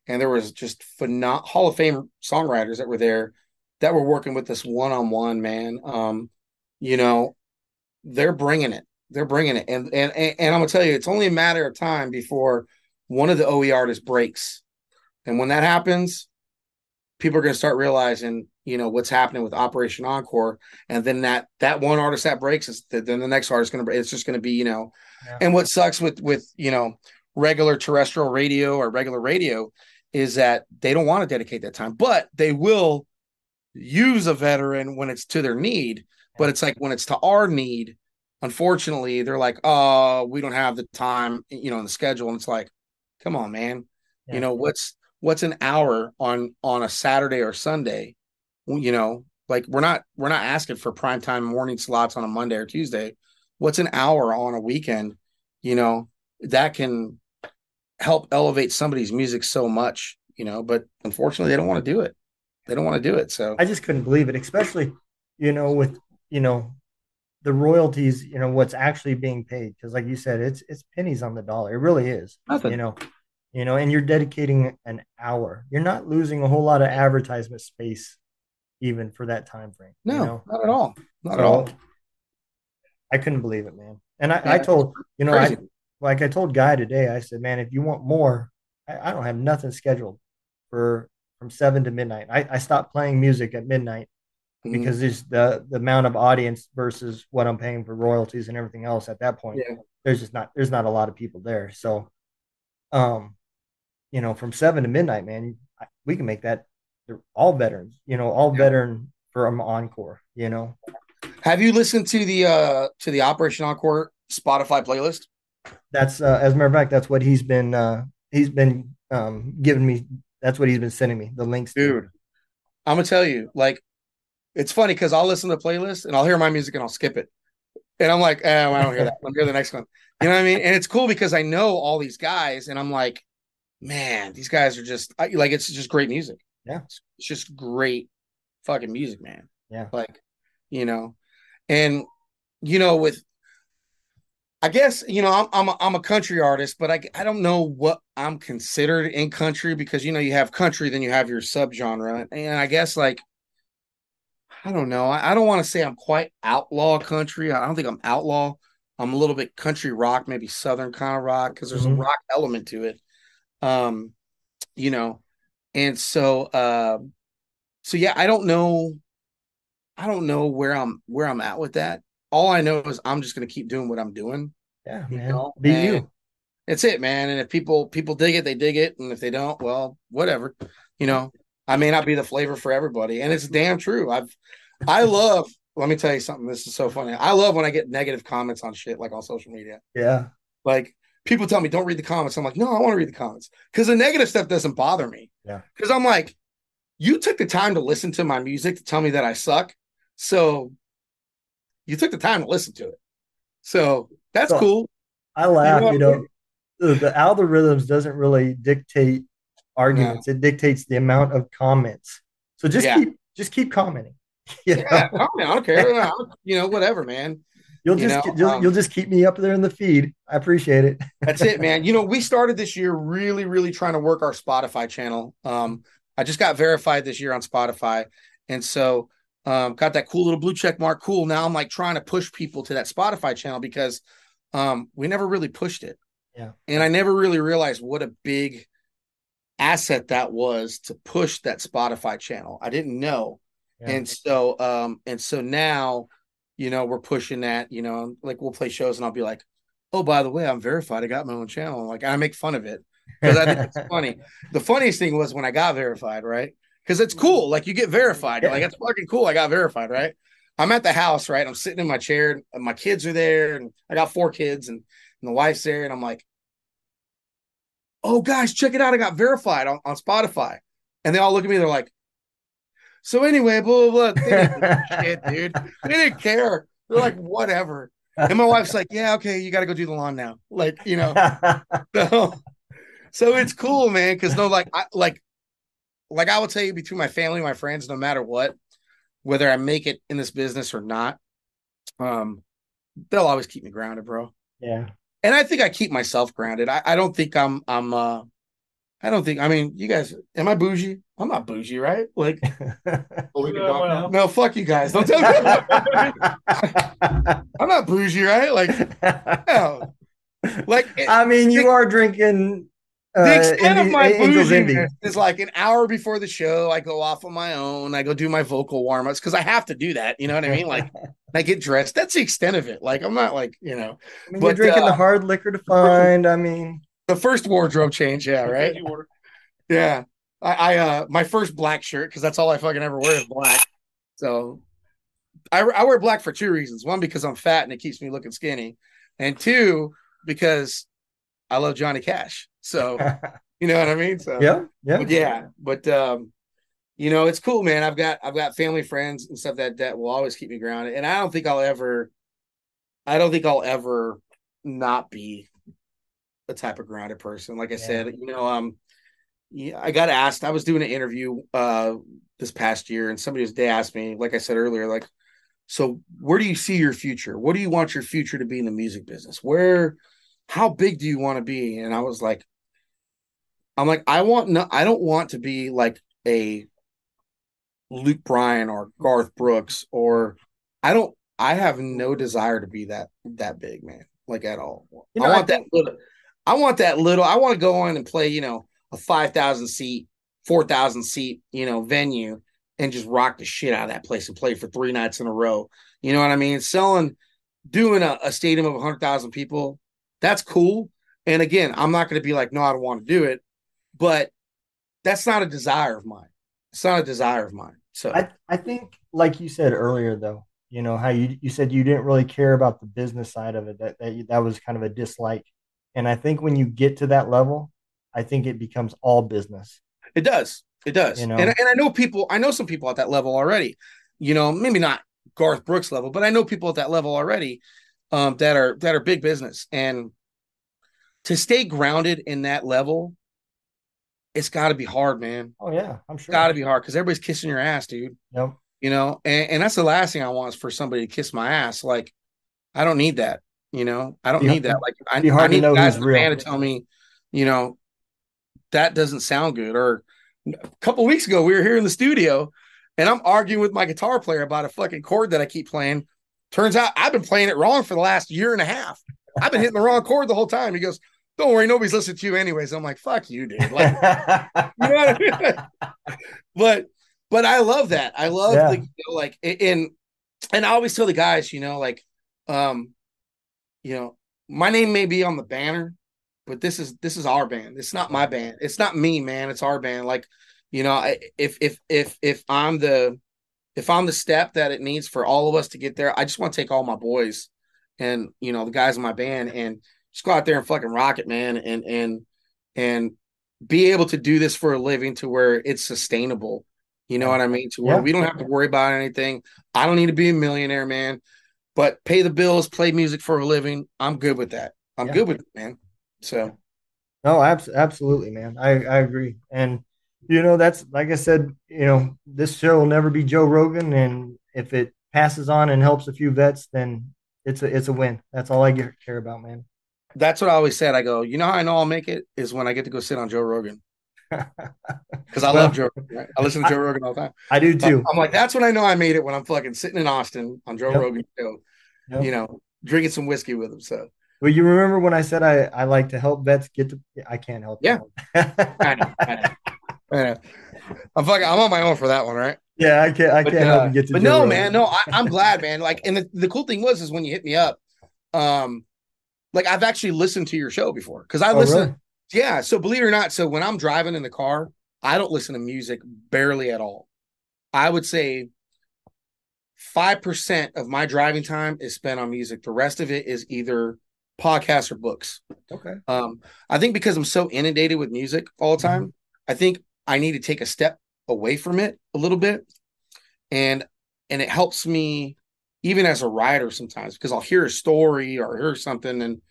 and there was just Hall of Fame songwriters that were there that were working with us one on one, man. You know, they're bringing it. They're bringing it, and I'm gonna tell you, it's only a matter of time before one of the OE artists breaks, and when that happens, people are going to start realizing, what's happening with Operation Encore, and then that one artist that breaks is then the next artist going to break. It's just going to be, yeah, and what sucks with regular terrestrial radio or regular radio is that they don't want to dedicate that time, but they will use a veteran when it's to their need. yeah, But it's like when it's to our need, unfortunately, they're like, oh, we don't have the time, in the schedule. And it's like, come on, man. Yeah. What's an hour on a Saturday or Sunday? Like we're not asking for primetime morning slots on a Monday or Tuesday. What's an hour on a weekend, that can help elevate somebody's music so much, but unfortunately they don't want to do it. They don't want to do it. So I just couldn't believe it, especially, with, you know, the royalties, what's actually being paid. Cause like you said, it's pennies on the dollar. It really is, nothing. and you're dedicating an hour. You're not losing a whole lot of advertisement space even for that time frame, No, not at all. Not at So all. I couldn't believe it, man. And I Yeah, it's told, crazy. I told Guy today, I said, man, if you want more, I don't have nothing scheduled for from 7 to midnight. I stopped playing music at midnight Mhm. because there's the amount of audience versus what I'm paying for royalties and everything else at that point. Yeah. There's not a lot of people there. So um, from 7 to midnight, man, we can make that. They're all veterans, all Yeah. veteran from Encore. Have you listened to the Operation Encore Spotify playlist? That's as a matter of fact, that's what he's been giving me. That's what he's been sending me the links to. Dude, I'm gonna tell you, like, it's funny because I'll listen to the playlist and I'll hear my music and I'll skip it. And I'm like, I don't hear that. Let me hear the next one. You know what I mean? And it's cool because I know all these guys, and I'm like, man, these guys are just like, it's just great music. Yeah, It's just great fucking music, man. yeah, Like, you know, and with I guess I'm a country artist, but I don't know what I'm considered in country because you have country, then you have your subgenre, and I guess like I don't know. I don't want to say I'm quite outlaw country. I don't think I'm outlaw. I'm a little bit country rock, maybe southern kind of rock because there's a hmm rock element to it. Um, you know, and so yeah, I don't know. I don't know where I'm at with that. All I know is I'm just gonna keep doing what I'm doing, yeah, man. Be and you. that's it, man. And if people dig it, they dig it, and if they don't, well, whatever. You know, I may not be the flavor for everybody, and it's damn true. I love. Let me tell you something. This is so funny. I love when I get negative comments on shit like on social media. Yeah, Like people tell me don't read the comments. I'm like, no, I want to read the comments because the negative stuff doesn't bother me. yeah. Because I'm like, you took the time to listen to my music to tell me that I suck, so you took the time to listen to it. So that's So cool. I You know laugh. what I mean? The algorithms doesn't really dictate No. arguments. It dictates the amount of comments. So Yeah. just keep commenting. You Yeah. know, I don't care. Whatever, man. You know, you'll just keep me up there in the feed. I appreciate it. that's it, man. We started this year really, really trying to work our Spotify channel. I just got verified this year on Spotify. And so got that cool little blue check mark. Cool. Now I'm like trying to push people to that Spotify channel because we never really pushed it. Yeah, And I never really realized what a big asset that was to push that Spotify channel. I didn't know. yeah. And so now, we're pushing that, like we'll play shows and I'll be like, oh, by the way, I'm verified. I got my own channel. Like I make fun of it because I think it's funny. The funniest thing was when I got verified, right? Because it's cool. Like you get verified. You're like, Yeah. that's fucking cool. I got verified, right? I'm at the house, right? I'm sitting in my chair, and my kids are there, and I got 4 kids, and the wife's there, and I'm like, oh guys, check it out. I got verified on Spotify. And they all look at me, they're like, so anyway, blah, blah, blah. They didn't give a shit, dude. They didn't care. They're like, whatever. And my wife's like, yeah, okay, you got to go do the lawn now. Like, so, so it's cool, man. Cause no, like I would tell you between my family, my friends, no matter what, whether I make it in this business or not, um, they'll always keep me grounded, bro. Yeah. And I think I keep myself grounded. I don't think I don't think. I mean, you guys, am I bougie? I'm not bougie, right? Like, oh, we can talk now. No, fuck you guys. Don't tell me. I'm not bougie, right? Like, no. Like, I mean, you are drinking the extent of my Angel's Envy. bouginess is like an hour before the show. I go off on my own. I go do my vocal warm ups because I have to do that. You know what I mean? Like, I get dressed. That's the extent of it. Like, I'm not like, I mean, you're but drinking the hard liquor to find. I mean, the first wardrobe change, yeah, right? Yeah. My first black shirt, because that's all I fucking ever wear is black. So I wear black for two reasons. One, because I'm fat and it keeps me looking skinny, and two, because I love Johnny Cash. So you know what I mean. So, Yeah, yeah. but yeah, but you know, it's cool, man. I've got family, friends, and stuff that will always keep me grounded, and I don't think I'll ever not be a type of grounded person. Like I Yeah. said, you know, yeah, I got asked. I was doing an interview this past year, and they asked me, like I said earlier, like, so where do you see your future? What do you want your future to be in the music business? How big do you want to be? And I'm like, I don't want to be like a Luke Bryan or Garth Brooks or I have no desire to be that big, man, like at all. You I know, I want that think little I want that little I want to go on and play, you know, a 5,000 seat, 4,000 seat, you know, venue and just rock the shit out of that place and play for 3 nights in a row. You know what I mean? Doing a stadium of 100,000 people, that's cool. And again, I'm not going to be like, no, I don't want to do it, but that's not a desire of mine. It's not a desire of mine. So I think like you said earlier though, you know, how you said you didn't really care about the business side of it, that was kind of a dislike. And I think when you get to that level, I think it becomes all business, it does. It you does. And know. I know some people at that level already. You know, maybe not Garth Brooks level, but I know people at that level already that are big business. And to stay grounded in that level, it's got to be hard, man. Oh yeah, I'm Got sure. to be hard because everybody's kissing your ass, dude. Yep. You know, and that's the last thing I want is for somebody to kiss my ass. Like, I don't need that. You know, I don't Be need that. Like, be I hard to need the know guys who's in the band real. to tell me, you know, that doesn't sound good. Or a couple of weeks ago, we were here in the studio and I'm arguing with my guitar player about a fucking chord that I keep playing. Turns out I've been playing it wrong for the last year and a half. I've been hitting the wrong chord the whole time. He goes, don't worry, nobody's listening to you anyways. I'm like, fuck you, dude. Like, you know what I mean? but but I love that. I love the, Yeah. you know, like, and I always tell the guys, you know, like, um, you know, my name may be on the banner, but this is our band. It's not my band. It's not me, man. It's our band. Like, you know, if I'm the step that it needs for all of us to get there, I just want to take all my boys and, you know, the guys in my band and just go out there and fucking rock it, man, and be able to do this for a living to where it's sustainable. You know Yeah. what I mean? To where Yeah. we don't have to worry about anything. I don't need to be a millionaire, man, but pay the bills, play music for a living. I'm good with that. I'm Yeah. good with it, man. Yeah. So No, absolutely, man. I agree. And you know, that's like I said, you know, this show will never be Joe Rogan, and if it passes on and helps a few vets, then it's a win. That's all care about, man. that's what I always said. I go, you know how I know I'll make it is when I get to go sit on Joe Rogan because I love Well, Joe Rogan. Right? I listen to I, Joe Rogan all the time. I do too. I'm like, that's when I know I made it when I'm fucking sitting in Austin on Joe Yep. Rogan show, Yep. you know, drinking some whiskey with him. So Well, you remember when I said I like to help vets get to? I can't help yeah, you. I know, I know, I know. I'm on my own for that one, right? Yeah, I But can't help you get to Joe no, man, Rogan. no, I'm glad, man. Like, and the cool thing was is when you hit me up, um, like I've actually listened to your show before because I Oh, listen. really? Yeah, so believe it or not, so when I'm driving in the car, I don't listen to music barely at all. I would say 5% of my driving time is spent on music. The rest of it is either podcasts or books. Okay. Um, I think because I'm so inundated with music all the Mhm. time, I think I need to take a step away from it a little bit, and and it helps me even as a writer sometimes because I'll hear a story or hear something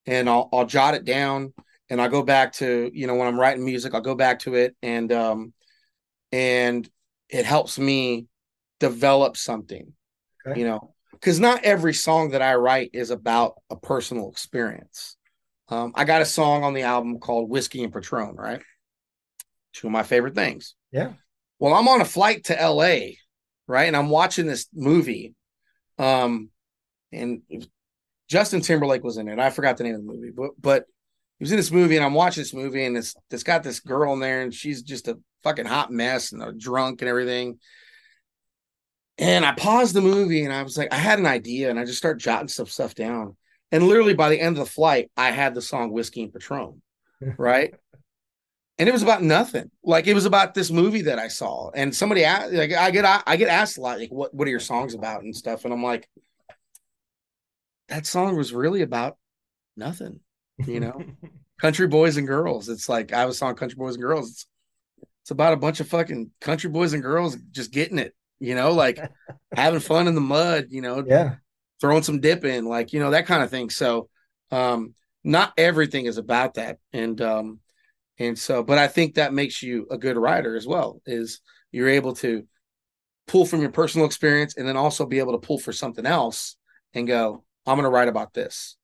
and I'll jot it down and I'll go back to, you know, when I'm writing music, I'll go back to it and it helps me develop something, Okay. you know, because not every song that I write is about a personal experience. I got a song on the album called Whiskey and Patron, right? Two of my favorite things. Yeah. Well, I'm on a flight to LA, right? And I'm watching this movie. Um, and Justin Timberlake was in it. I forgot the name of the movie, but he was in this movie, and I'm watching this movie, and it's got this girl in there, and she's just a fucking hot mess and a drunk and everything. And I paused the movie, and I was like, I had an idea, and I just started jotting stuff down. And literally by the end of the flight, I had the song Whiskey and Patron, right? and it was about nothing. Like it was about this movie that I saw, and somebody asked, like I get asked a lot, like what are your songs about and stuff, and I'm like, that song was really about nothing, you know. Country boys and girls. It's like I was song Country Boys and Girls. It's about a bunch of fucking country boys and girls just getting it, you know, like having fun in the mud, you know, Yeah. throwing some dip in, like, you know, that kind of thing. So um not everything is about that. And so, but I think that makes you a good writer as well, is you're able to pull from your personal experience and then also be able to pull for something else and go, I'm going to write about this,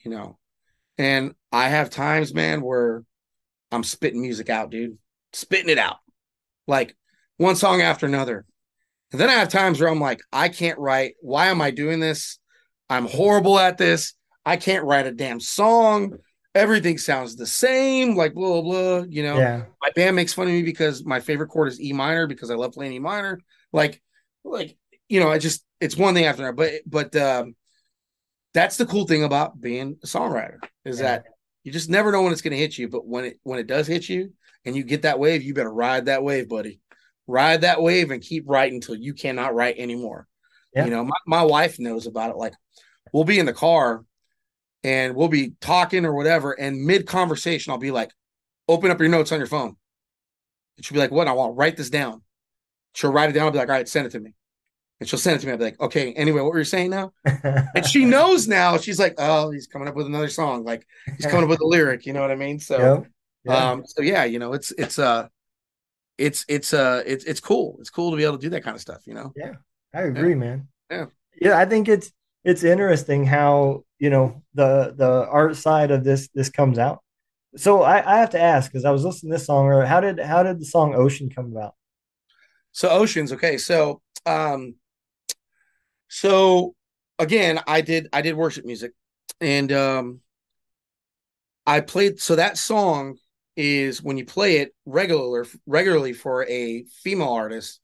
you know. And I have times, man, where I'm spitting music out, dude, spitting it out like one song after another. And then I have times where I'm like, I can't write. Why am I doing this? I'm horrible at this. I can't write a damn song. Everything sounds the same, like blah, blah, blah. You know, Yeah. my band makes fun of me because my favorite chord is E minor because I love playing E minor. Like, like, you know, it's one thing after another. But that's the cool thing about being a songwriter is Yeah. that you just never know when it's going to hit you. But when it does hit you and you get that wave, you better ride that wave, buddy. Ride that wave and keep writing until you cannot write anymore. You Yeah. know, my wife knows about it. Like we'll be in the car and we'll be talking or whatever, and mid conversation, I'll be like, "Open up your notes on your phone." And she'll be like, "What? I want to write this down." She'll write it down. I'll be like, "All right, send it to me." And she'll send it to me. I'll be like, "Okay, anyway, what were you saying now?" And she knows now. She's like, "Oh, he's coming up with another song. Like he's coming up with a lyric." You know what I mean? So, Yep. Yeah. so yeah, you know, it's cool. It's cool to be able to do that kind of stuff. You know? Yeah. I Yeah, agree, man. yeah. Yeah, I think it's interesting how, the art side of this comes out. So I have to ask, because I was listening to this song earlier, how did the song Ocean come about? So oceans. Okay, so again, I did worship music, and I played. So that song is when you play it regularly for a female artist.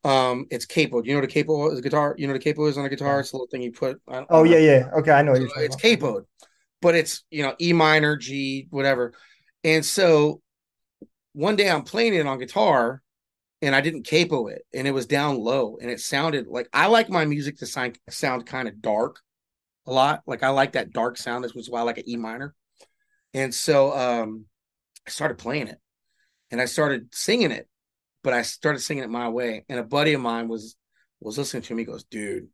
It's capo. Do you know what a capo is? A guitar. You know what a capo is on a guitar? Yeah. It's a little thing you put. I Oh, don't yeah, know. yeah. Okay, I know what So you're talking it's about. capoed, but it's E minor, G, whatever. And so one day I'm playing it on guitar, and I didn't capo it, and it was down low, and it sounded like I like my music to sound kind of dark a lot. Like I like that dark sound, which is why I like an E minor. And so I started playing it, and I started singing it, but I started singing it my way. And a buddy of mine was listening to me. He goes, "Dude,"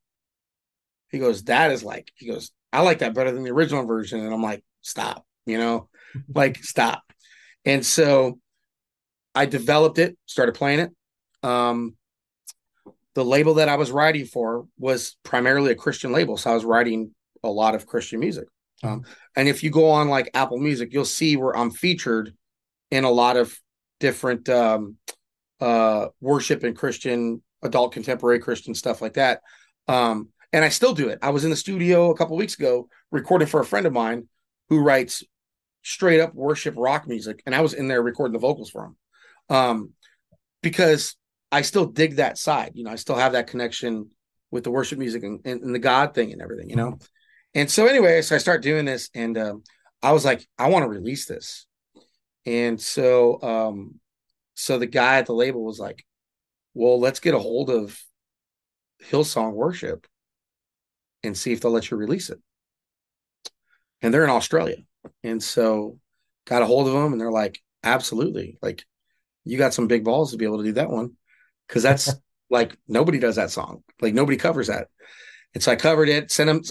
he goes, "that is like," he goes, "I like that better than the original version." And I'm like, "Stop," like stop. And so I developed it, started playing it. Um, the label that I was writing for was primarily a Christian label, so I was writing a lot of Christian music. Um, Mhm. and if you go on like Apple Music, you'll see where I'm featured in a lot of different worship and Christian, adult contemporary Christian stuff like that. And I still do it. I was in the studio a couple weeks ago recording for a friend of mine who writes straight up worship rock music, and I was in there recording the vocals for him. Because I still dig that side. I still have that connection with the worship music and the God thing and everything. And so anyway, so I start doing this, and I was like, I want to release this. And so the guy at the label was like, well, let's get a hold of Hillsong Worship and see if they'll let you release it. And they're in Australia. And so got a hold of them, and they're like, absolutely. Like, you got some big balls to be able to do that one. Cause that's like, nobody does that song. Like nobody covers that. And so I covered it,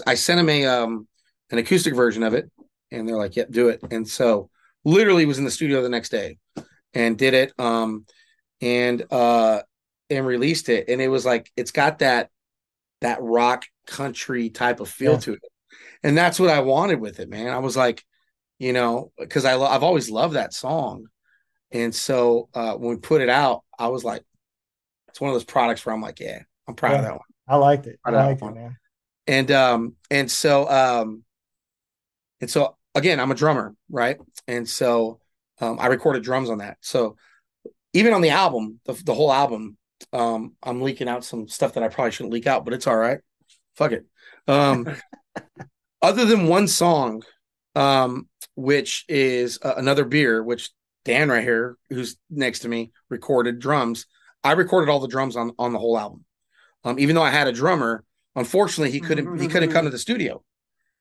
I sent them an acoustic version of it, and they're like, yep, do it. And so literally was in the studio the next day and did it. And and released it. And it was like, it's got that rock country type of feel Yeah. to it. And that's what I wanted with it, man. I was like, because I've always loved that song. And so when we put it out, I was like, it's one of those products where I'm like, yeah, I'm proud of Yeah. that one. I liked it. I Proud of liked that it, one. man. And so again, I'm a drummer, right? And so I recorded drums on that. So even on the album, the whole album, I'm leaking out some stuff that I probably shouldn't leak out, but it's all right. Fuck it. Um, other than one song, which is another beer, which Dan right here, who's next to me, recorded drums. I recorded all the drums on the whole album. Even though I had a drummer, unfortunately he couldn't come to the studio.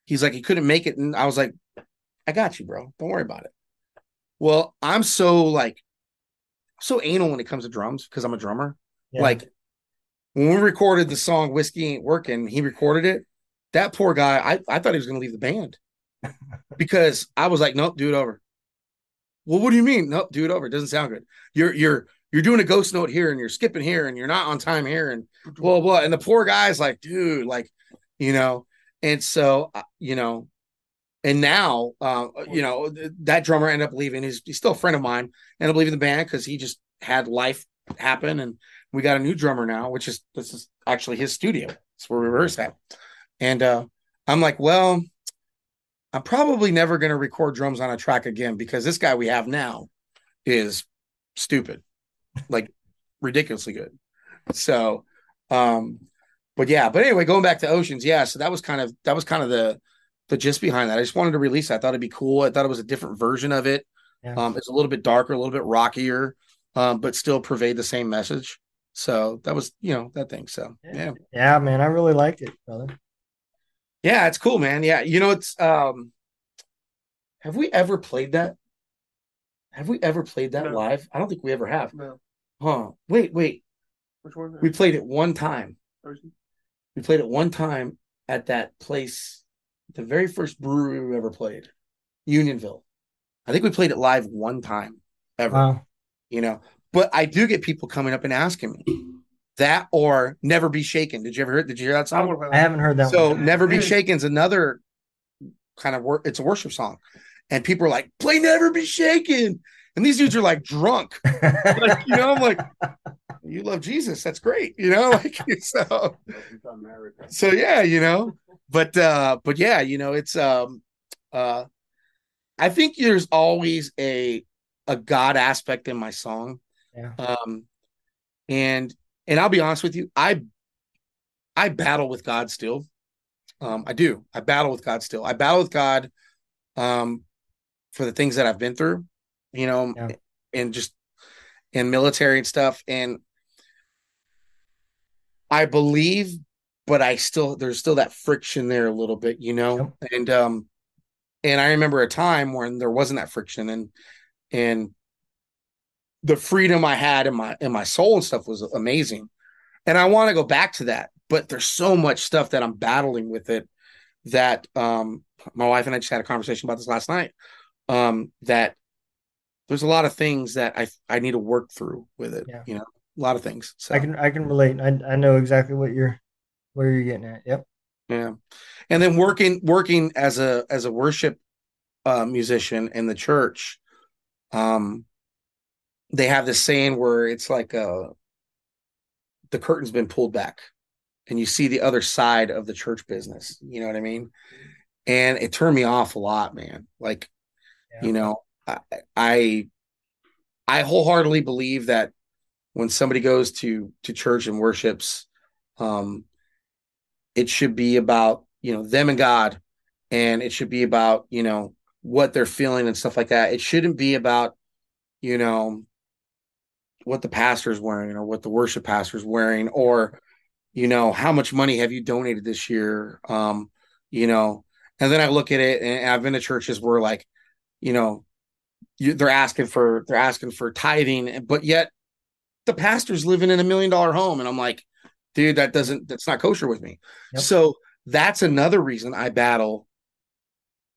He's like he couldn't make it, and I was like, I got you, bro. Don't worry about it. Well, I'm so anal when it comes to drums because I'm a drummer. Yeah. Like when we recorded the song "Whiskey Ain't Working," he recorded it. That poor guy, I thought he was going to leave the band because I was like, nope, do it over. Well, what do you mean? Nope, do it over. It doesn't sound good. You're doing a ghost note here and you're skipping here and you're not on time here and blah blah. And the poor guy's like, dude, like, you know, and so and now that drummer ended up leaving. He's still a friend of mine, ended up leaving the band because he just had life happen, and we got a new drummer now, which is this is actually his studio. It's where we rehearse at. And I'm like, well, I'm probably never going to record drums on a track again because this guy we have now is stupid, like ridiculously good. So, um, but anyway, going back to Oceans, yeah. So that was kind of the gist behind that. I just wanted to release that. I thought it'd be cool. I thought it was a different version of it. Yeah. It's a little bit darker, a little bit rockier, but still pervade the same message. So that was, that thing. So Yeah. yeah, Yeah, man, I really liked it, brother. yeah, it's cool, man. Yeah, it's. Have we ever played that? Have we ever played that No. live? I don't think we ever have. No. Huh? Wait. Which one? We played it one time. Ocean? We played it one time at that place, the very first brewery we ever played, Unionville. I think we played it live one time ever, Wow. But I do get people coming up and asking me that or Never Be Shaken. Did you hear that I song? want to play I that. haven't heard that So one. Never Be Shaken's another kind of it's a worship song. And people are like, play Never Be Shaken. And these dudes are like drunk. Like, I'm like, you love Jesus. That's great. Like so yeah, but yeah, it's I think there's always a God aspect in my song. Yeah. And I'll be honest with you, I battle with God still. I do. I battle with God still. I battle with God for the things that I've been through, Yeah. and just in military and stuff. And I believe, but there's still that friction there a little bit, Yep. And I remember a time when there wasn't that friction and the freedom I had in my soul and stuff was amazing. And I want to go back to that, but there's so much stuff that I'm battling with it that my wife and I just had a conversation about this last night. That there's a lot of things that I need to work through with it, Yeah. a lot of things. So I can relate. I know exactly where you're getting at. Yep. yeah. And then working as a worship musician in the church, they have this saying where it's like the curtain's been pulled back and you see the other side of the church business. You know what I mean? And it turned me off a lot, man. Like, Yeah. I I wholeheartedly believe that when somebody goes to church and worships, um, it should be about them and God, and it should be about what they're feeling and stuff like that. It shouldn't be about you know what the pastor's wearing or what the worship pastor's wearing or how much money have you donated this year. You know and then I look at it, and I've been to churches where like you know they're asking for tithing, but yet the pastor's living in $1 million home, and I'm like, dude, that's not kosher with me. Yep. So that's another reason I battle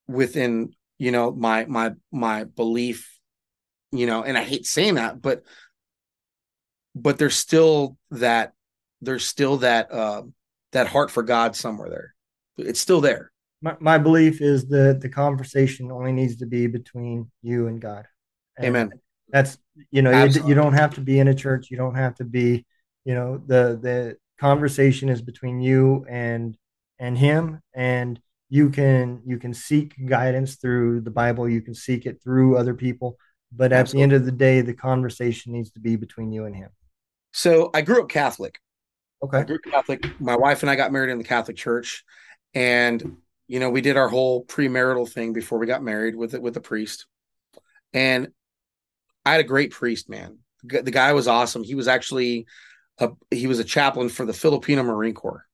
within my belief, and I hate saying that, but there's still that that heart for God somewhere there. It's still there. My belief is that the conversation only needs to be between you and God. And Amen. that's, you don't have to be in a church. You don't have to be, the conversation is between you and him. And you can seek guidance through the Bible. You can seek it through other people. But at the end Absolutely. of the day, the conversation needs to be between you and him. So I grew up Catholic. I Okay. grew up Catholic. My wife and I got married in the Catholic Church, and we did our whole premarital thing before we got married with the priest. And I had a great priest, man. The guy was awesome. He was actually he was a chaplain for the Filipino Marine Corps.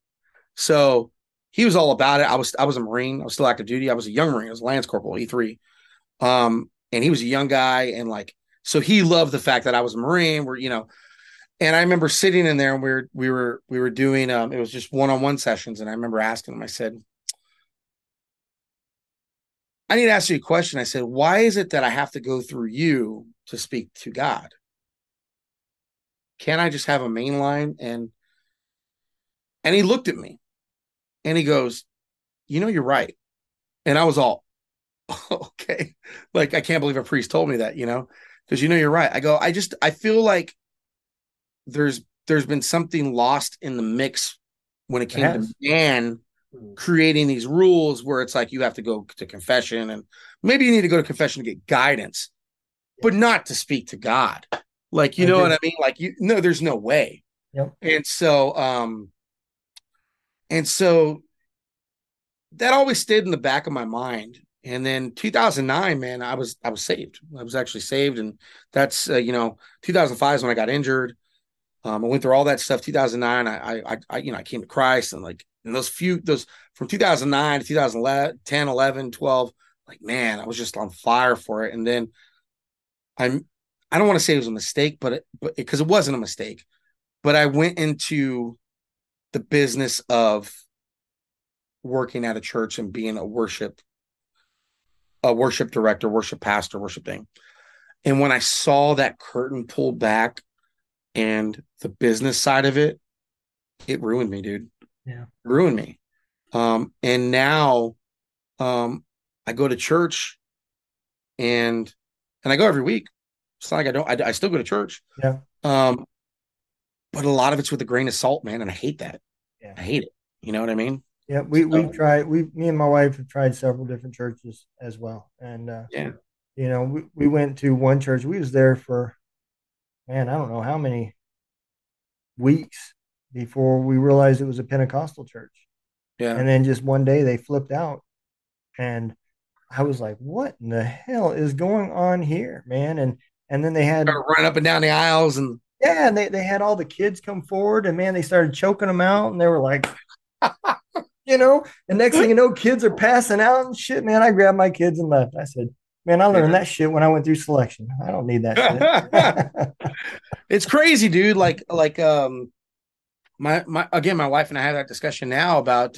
So he was all about it. I was a Marine. I was still active duty. I was a young Marine. I was a Lance Corporal, E3. And he was a young guy, and like, so he loved the fact that I was a Marine. And I remember sitting in there, and we were doing it was just one-on-one sessions, and I remember asking him. I said, I need to ask you a question. I said, why is it that I have to go through you to speak to God? Can't I just have a main line? And he looked at me and he goes, you're right. And I was all, okay. Like, I can't believe a priest told me that, because you're right. I go, I feel like there's been something lost in the mix when it It came to has. man creating these rules where it's like you have to go to confession, and maybe you need to go to confession to get guidance, Yeah, but not to speak to God. Like, you I know what agree. I mean? Like, no, there's no way. Yep. And so that always stayed in the back of my mind. And then 2009, man, I was saved. I was actually saved, and that's 2005 is when I got injured. I went through all that stuff. 2009, I came to Christ, and like in those from 2009 to 2010, 11, 12, like, man, I was just on fire for it. And then I'm I don't want to say it was a mistake, but because it wasn't a mistake, but I went into the business of working at a church and being a worship director, worship pastor, worship thing. And when I saw that curtain pulled back and the business side of it, it ruined me, dude. Yeah. Ruined me. And now I go to church, and I go every week. It's not like I don't. I still go to church. Yeah. Um, but a lot of it's with a grain of salt, man, and I hate that. Yeah. I hate it. You know what I mean? Yeah. We've So tried. Me and my wife have tried several different churches as well, and yeah, we went to one church. We was there for, man, I don't know how many weeks before we realized it was a Pentecostal church. yeah. And then just one day they flipped out, and I was like, "What in the hell is going on here, man?" And then they had, Started running up and down the aisles, and yeah, and they had all the kids come forward, and man, they started choking them out, and they were like, and next thing you know, kids are passing out and shit. Man, I grabbed my kids and left. I said, "Man, I learned that shit when I went through selection. I don't need that shit." yeah. It's crazy, dude. Like my again, my wife and I have that discussion now about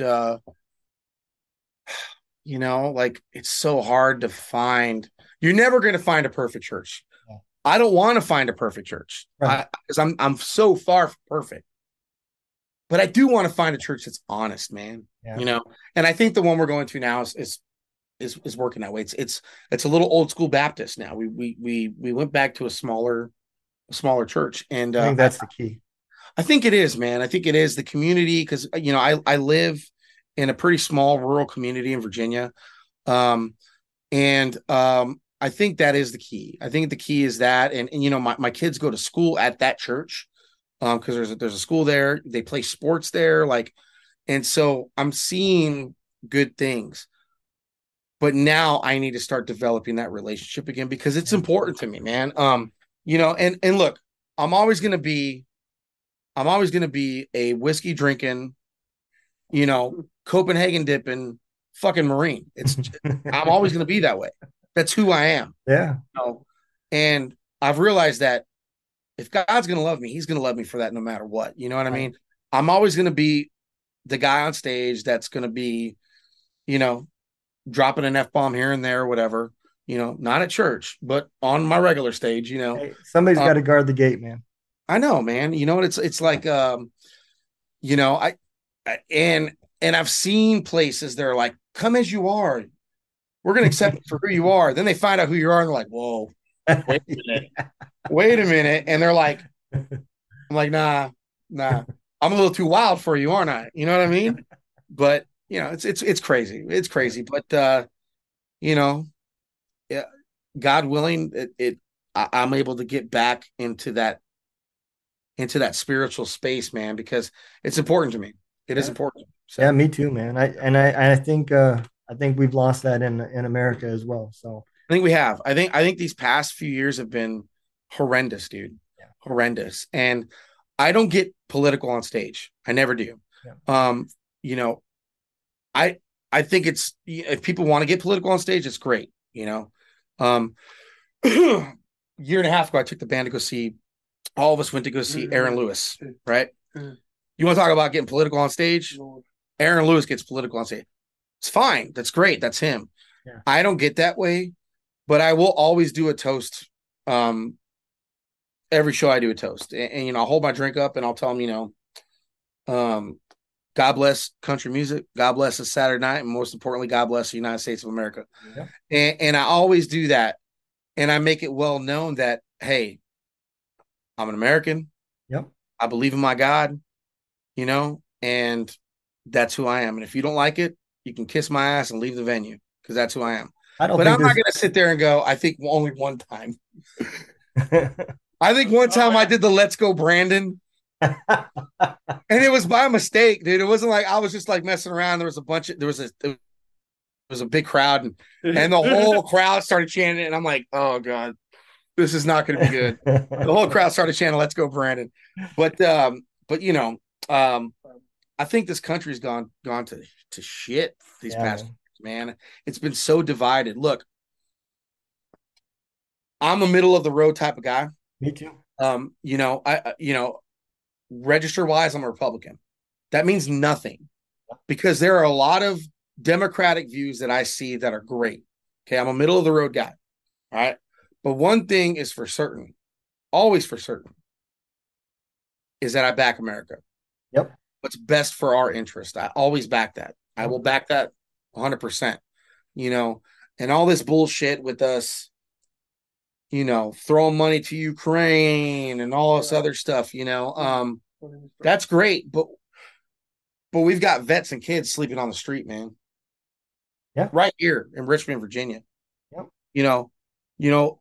like, it's so hard to find. You're never going to find a perfect church. Yeah. I don't want to find a perfect church. Right. Because I'm so far from perfect. But I do want to find a church that's honest, man. Yeah. You know, and I think the one we're going to now is working that way. It's a little old school Baptist now. We went back to a smaller church, and I think I that's the key. I think it is, man. I think it is the community, because I live in a pretty small rural community in Virginia, and I think that is the key. I think the key is that, and my kids go to school at that church, because there's a school there. They play sports there, like, and so I'm seeing good things. But now I need to start developing that relationship again, because it's Yeah. important to me, man. And look, I'm always gonna be I'm always gonna be a whiskey drinking, Copenhagen dipping fucking Marine. I'm always gonna be that way. That's who I am. Yeah. You know? And I've realized that if God's gonna love me, He's gonna love me for that no matter what. You know what I Right. mean? I'm always gonna be the guy on stage that's gonna be, you know, dropping an F bomb here and there, or whatever. Not at church, but on my regular stage. Hey, somebody's Um, got to guard the gate, man. I know, man. You know what? It's like, and I've seen places that are like, come as you are. We're gonna accept you for who you are. Then they find out who you are, and they're like, whoa, wait a minute, wait a minute. And they're like, I'm like, nah, I'm a little too wild for you, aren't I? You know what I mean? But it's crazy. It's Yeah. crazy. But you know, yeah, God willing, I'm able to get back into that spiritual space, man, because it's important to me. It is Yeah. important. Yeah, So me too, man. I think we've lost that in America as well. So I think we have. I think these past few years have been horrendous, dude. Yeah. Horrendous. And I don't get political on stage. I never do. Yeah. Um, you know, I I think it's if people want to get political on stage, it's great, you know. Year and a half ago, I took the band to go see. All of us went to go see Aaron Lewis, right? You want to talk about getting political on stage? Aaron Lewis gets political on stage. It's fine. That's great. That's him. Yeah. I don't get that way, but I will always do a toast. Every show I do a toast, and you know, I'll hold my drink up and I'll tell them, you know, God bless country music. God bless a Saturday night, and most importantly, God bless the United States of America. Yeah. And I always do that, and I make it well known that hey, I'm an American. Yep. I believe in my God, you know, and that's who I am. And if you don't like it, you can kiss my ass and leave the venue because that's who I am. I don't But think I'm not there's going to sit there and go, I think only one time. I think one time I did the Let's Go Brandon. And it was by mistake, dude. It wasn't like I was just like messing around. There was a big crowd and the whole crowd started chanting. And I'm like, oh God, this is not going to be good. The whole crowd started chanting, "Let's go, Brandon." But you know, I think this country's gone to shit these past years, man. It's been so divided. Look, I'm a middle of the road type of guy. Me too. You know, register wise, I'm a Republican. That means nothing because there are a lot of Democratic views that I see that are great. Okay, I'm a middle of the road guy. All right. But one thing is for certain, always for certain, is that I back America. Yep. What's best for our interest. I always back that. I will back that 100%. You know, and all this bullshit with us, you know, throwing money to Ukraine and all this other stuff, you know, that's great. But we've got vets and kids sleeping on the street, man. Yeah. Right here in Richmond, Virginia. Yep. You know,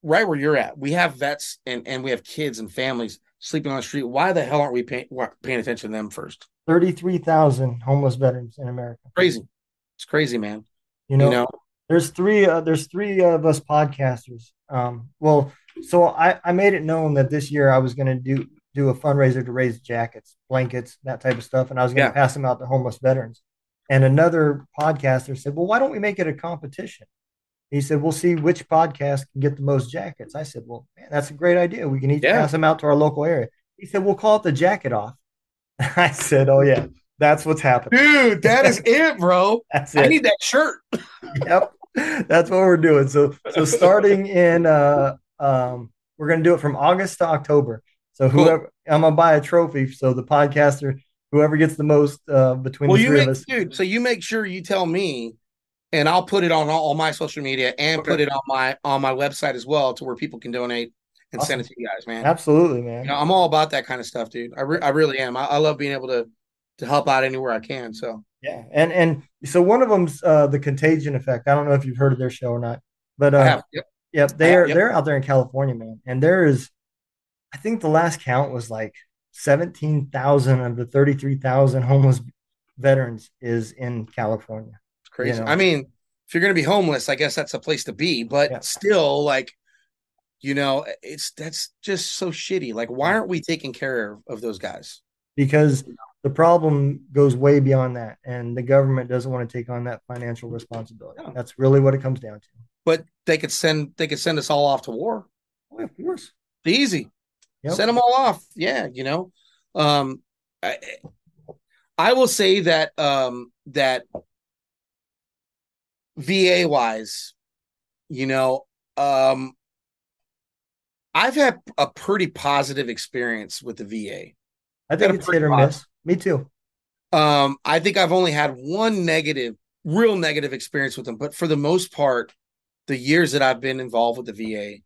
right where you're at. We have vets and we have kids and families sleeping on the street. Why the hell aren't we paying attention to them first? 33,000 homeless veterans in America. Crazy. It's crazy, man. You know, there's three of us podcasters. Well, so I made it known that this year I was going to do a fundraiser to raise jackets, blankets, that type of stuff, and I was going to pass them out to homeless veterans. And another podcaster said, "Well, why don't we make it a competition?" He said, "We'll see which podcast can get the most jackets." I said, "Well, man, that's a great idea. We can each pass them out to our local area." He said, "We'll call it the Jacket Off." I said, "Oh yeah, that's what's happening, dude. That is it, bro. That's it. I need that shirt." Yep, that's what we're doing. So starting in we're gonna do it from August to October. So whoever I'm gonna buy a trophy. So the podcaster, whoever gets the most between the three of us, dude. So you make sure you tell me, and I'll put it on all my social media and put it on my website as well, to where people can donate and send it to you guys, man. Absolutely, man. You know, I'm all about that kind of stuff, dude. I really am. I love being able to help out anywhere I can. So yeah, and so one of them's the Contagion Effect. I don't know if you've heard of their show or not, but they're out there in California, man, and there is, I think the last count was like 17,000 of the 33,000 homeless veterans is in California. It's crazy. You know? I mean, if you're going to be homeless, I guess that's a place to be, but still, like, you know, that's just so shitty. Like, why aren't we taking care of those guys? Because the problem goes way beyond that, and the government doesn't want to take on that financial responsibility. No. That's really what it comes down to. But they could send us all off to war. Oh, of course. Easy. Yep. Send them all off. Yeah, you know. I will say that that VA wise, you know, I've had a pretty positive experience with the VA. I think it's hit or miss. Me too. I think I've only had one real negative experience with them, but for the most part, the years that I've been involved with the VA,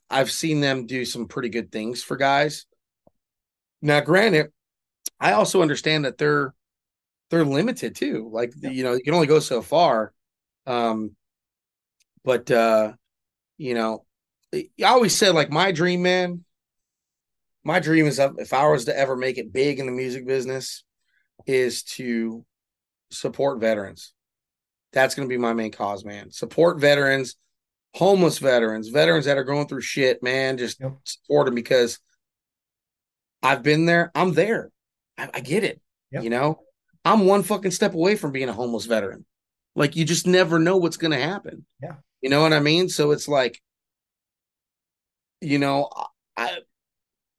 I've seen them do some pretty good things for guys. Now, granted, I also understand that they're limited too. Like, you know, you can only go so far. But you know, I always said, like, my dream is, if I was to ever make it big in the music business, is to support veterans. That's going to be my main cause, man. Support veterans, homeless veterans, veterans that are going through shit, man, just Yep. support them because I've been there. I'm there. I get it. You Yep. know, I'm one fucking step away from being a homeless veteran. Like, you just never know what's going to happen. Yeah. You know what I mean? So it's like, you know, I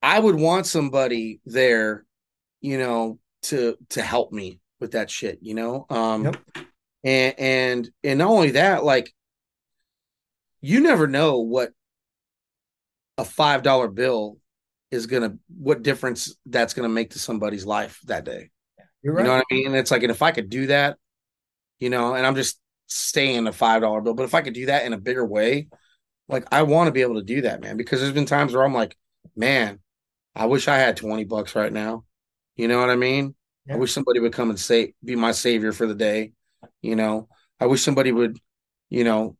I would want somebody there, to help me with that shit, Yep. and not only that, like, you never know what a $5 bill is gonna what difference that's gonna make to somebody's life that day. You're You know right. what I mean? And it's like, and if I could do that, and I'm just staying a $5 bill, but if I could do that in a bigger way, like, I want to be able to do that, man, because there's been times where I'm like, man, I wish I had 20 bucks right now. You know what I mean? I Yeah. wish somebody would come and be my savior for the day. You know, I wish somebody would, you know,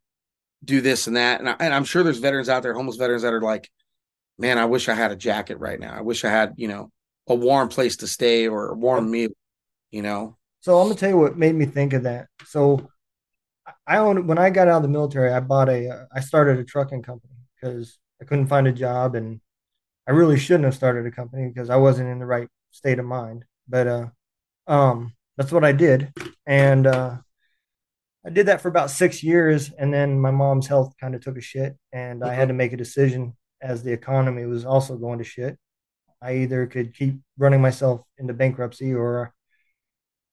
do this and that. And I'm sure there's veterans out there, homeless veterans, that are like, man, I wish I had a jacket right now. I wish I had, a warm place to stay or a warm Yep. meal, you know? So I'm gonna tell you what made me think of that. So when I got out of the military, I started a trucking company because I couldn't find a job, and I really shouldn't have started a company because I wasn't in the right state of mind. But that's what I did, and I did that for about 6 years, and then my mom's health kind of took a shit, and I had Mhm. to make a decision as the economy was also going to shit. I either could keep running myself into bankruptcy, or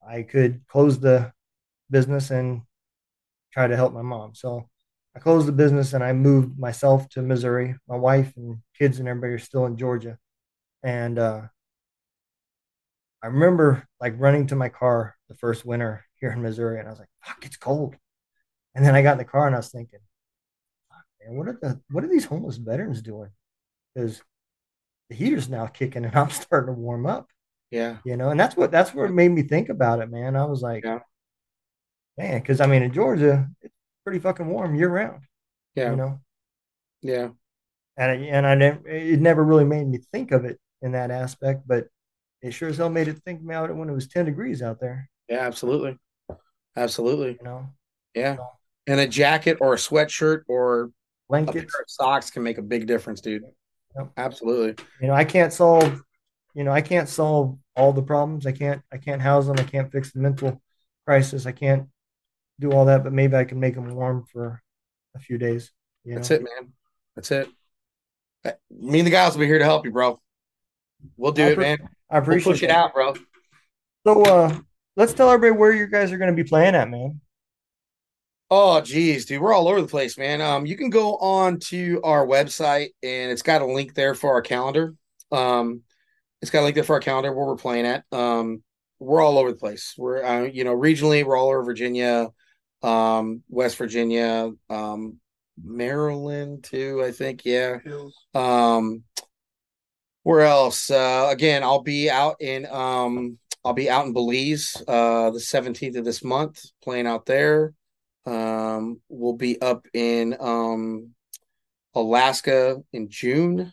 I could close the business and try to help my mom. So I closed the business and I moved myself to Missouri. My wife and kids and everybody are still in Georgia. And I remember like running to my car the first winter here in Missouri, and I was like, "Fuck, it's cold." And then I got in the car and I was thinking, "Man, what are these homeless veterans doing?" Because the heater's now kicking and I'm starting to warm up. Yeah. And that's what made me think about it, man. I was like, Yeah. man, because I mean, in Georgia, it's pretty fucking warm year round, you Yeah. know. Yeah. It never really made me think of it in that aspect, but it sure as hell made it think about it when it was 10 degrees out there, Yeah. Absolutely. Absolutely. you know. Yeah. So And a jacket or a sweatshirt or a pair blankets, of socks can make a big difference, dude. you know, Absolutely. I can't solve all the problems. I can't house them. I can't fix the mental crisis. I can't do all that, but maybe I can make them warm for a few days, you That's know. it, man. That's it. Me and the guys will be here to help you, bro. We'll I, do it, pre- man. I We'll appreciate push it that. out, bro. So, let's tell everybody where you guys are going to be playing at, man. Oh, geez, dude, we're all over the place, man. You can go on to our website, and it's got a link there for our calendar. Um, it's got a link there for our calendar where we're playing at. We're all over the place. We're, regionally, we're all over Virginia, West Virginia, Maryland too, I think. Yeah. Um, where else? Again, I'll be out in Belize the 17th of this month, playing out there. We'll be up in Alaska in June.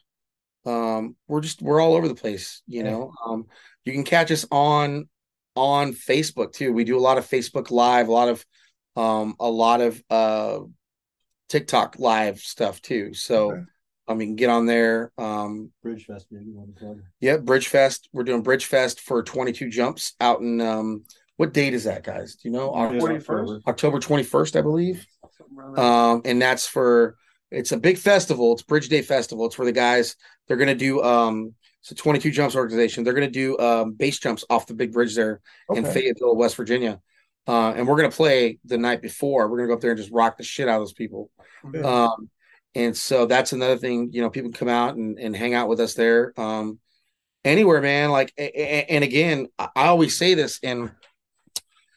We're all over the place, you Hey, know. You can catch us on Facebook too. We do a lot of Facebook Live, a lot of TikTok live stuff too. So okay. you can get on there. Bridge Fest, maybe you want to plug. Yeah, Bridge Fest. We're doing Bridge Fest for 22 jumps out in what date is that, guys? Do you know? October 21st, I believe. And that's for it's a big festival. It's Bridge Day Festival. It's for the guys. They're gonna do it's a 22 jumps organization. They're gonna do base jumps off the big bridge there in Okay. Fayetteville, West Virginia. And we're gonna play the night before. We're gonna go up there and just rock the shit out of those people. Good. And so that's another thing, people can come out and hang out with us there. Anywhere, man. Like, and again, I always say this, and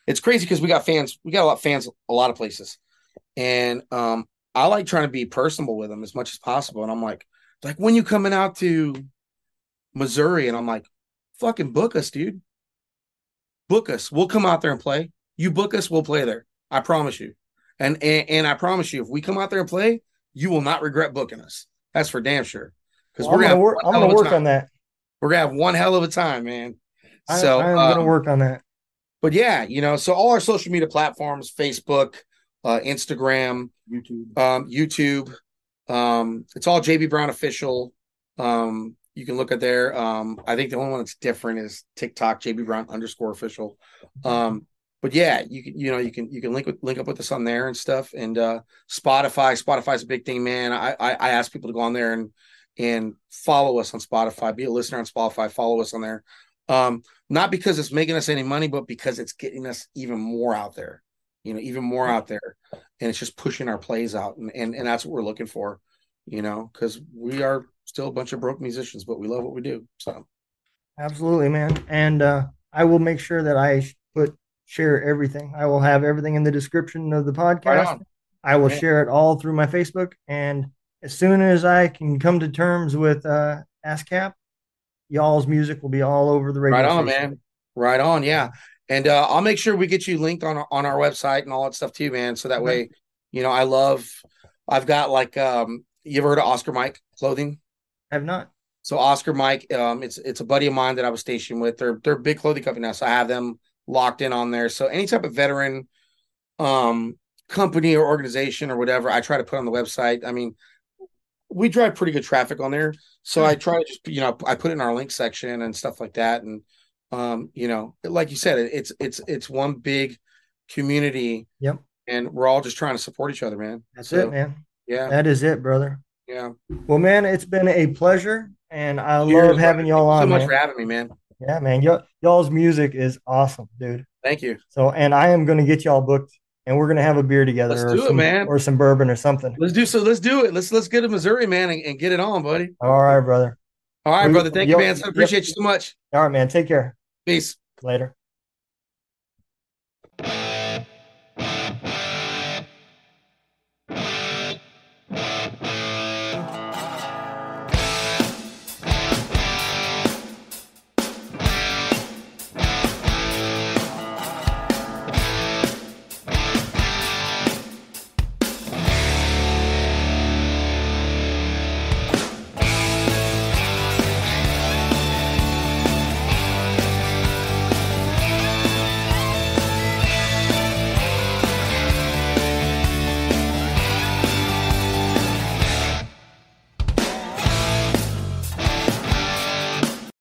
it's crazy because we got fans. We got a lot of fans, a lot of places, and I like trying to be personable with them as much as possible. And I'm like when you coming out to Missouri, and I'm like, fucking book us, dude. Book us. We'll come out there and play. You book us, we'll play there. I promise you. And I promise you, if we come out there and play, you will not regret booking us. That's for damn sure. Because Well, we're gonna have one I'm hell gonna of a work time. on that. We're gonna have one hell of a time, man. I So, am gonna work on that. but yeah, so all our social media platforms, Facebook, Instagram, YouTube. YouTube. It's all JB Brown official. You can look at there. I think the only one that's different is TikTok, JB Brown _ official. But yeah, you can link up with us on there and stuff. And Spotify's a big thing, man. I ask people to go on there and follow us on Spotify, be a listener on Spotify, follow us on there. Not because it's making us any money, but because it's getting us even more out there, even more out there. And it's just pushing our plays out. And that's what we're looking for, because we are still a bunch of broke musicians, but we love what we do. So Absolutely, man. And I will make sure that I share everything. I will have everything in the description of the right podcast. on. I will Yeah. share it all through my Facebook. And as soon as I can come to terms with ASCAP, y'all's music will be all over the Right radio on, station. man. Right on. Yeah. And I'll make sure we get you linked on our website and all that stuff too, man. So that way, I've got like you ever heard of Oscar Mike clothing? I have not. So Oscar Mike, it's a buddy of mine that I was stationed with. They're a big clothing company now, so I have them locked in on there. So any type of veteran company or organization or whatever, I try to put on the website. I mean, we drive pretty good traffic on there, so I try to just I put it in our link section and stuff like that. And like you said, it's one big community, Yep. and we're all just trying to support each other, man. That's So it, man. yeah, That is it, brother. yeah. Well, man, it's been a pleasure, and I Cheers, love brother. having Thank y'all you so on, much for man. having me, man. Yeah, man. Y'all's music is awesome, dude. Thank you. So, and I am going to get y'all booked, and we're going to have a beer together, Let's do it, man. or some bourbon or something. Let's do it. Let's get to Missouri, man, and get it on, buddy. All right, brother. All right, brother. Thank you, man. Yep. Appreciate you so much. All right, man. Take care. Peace. Later.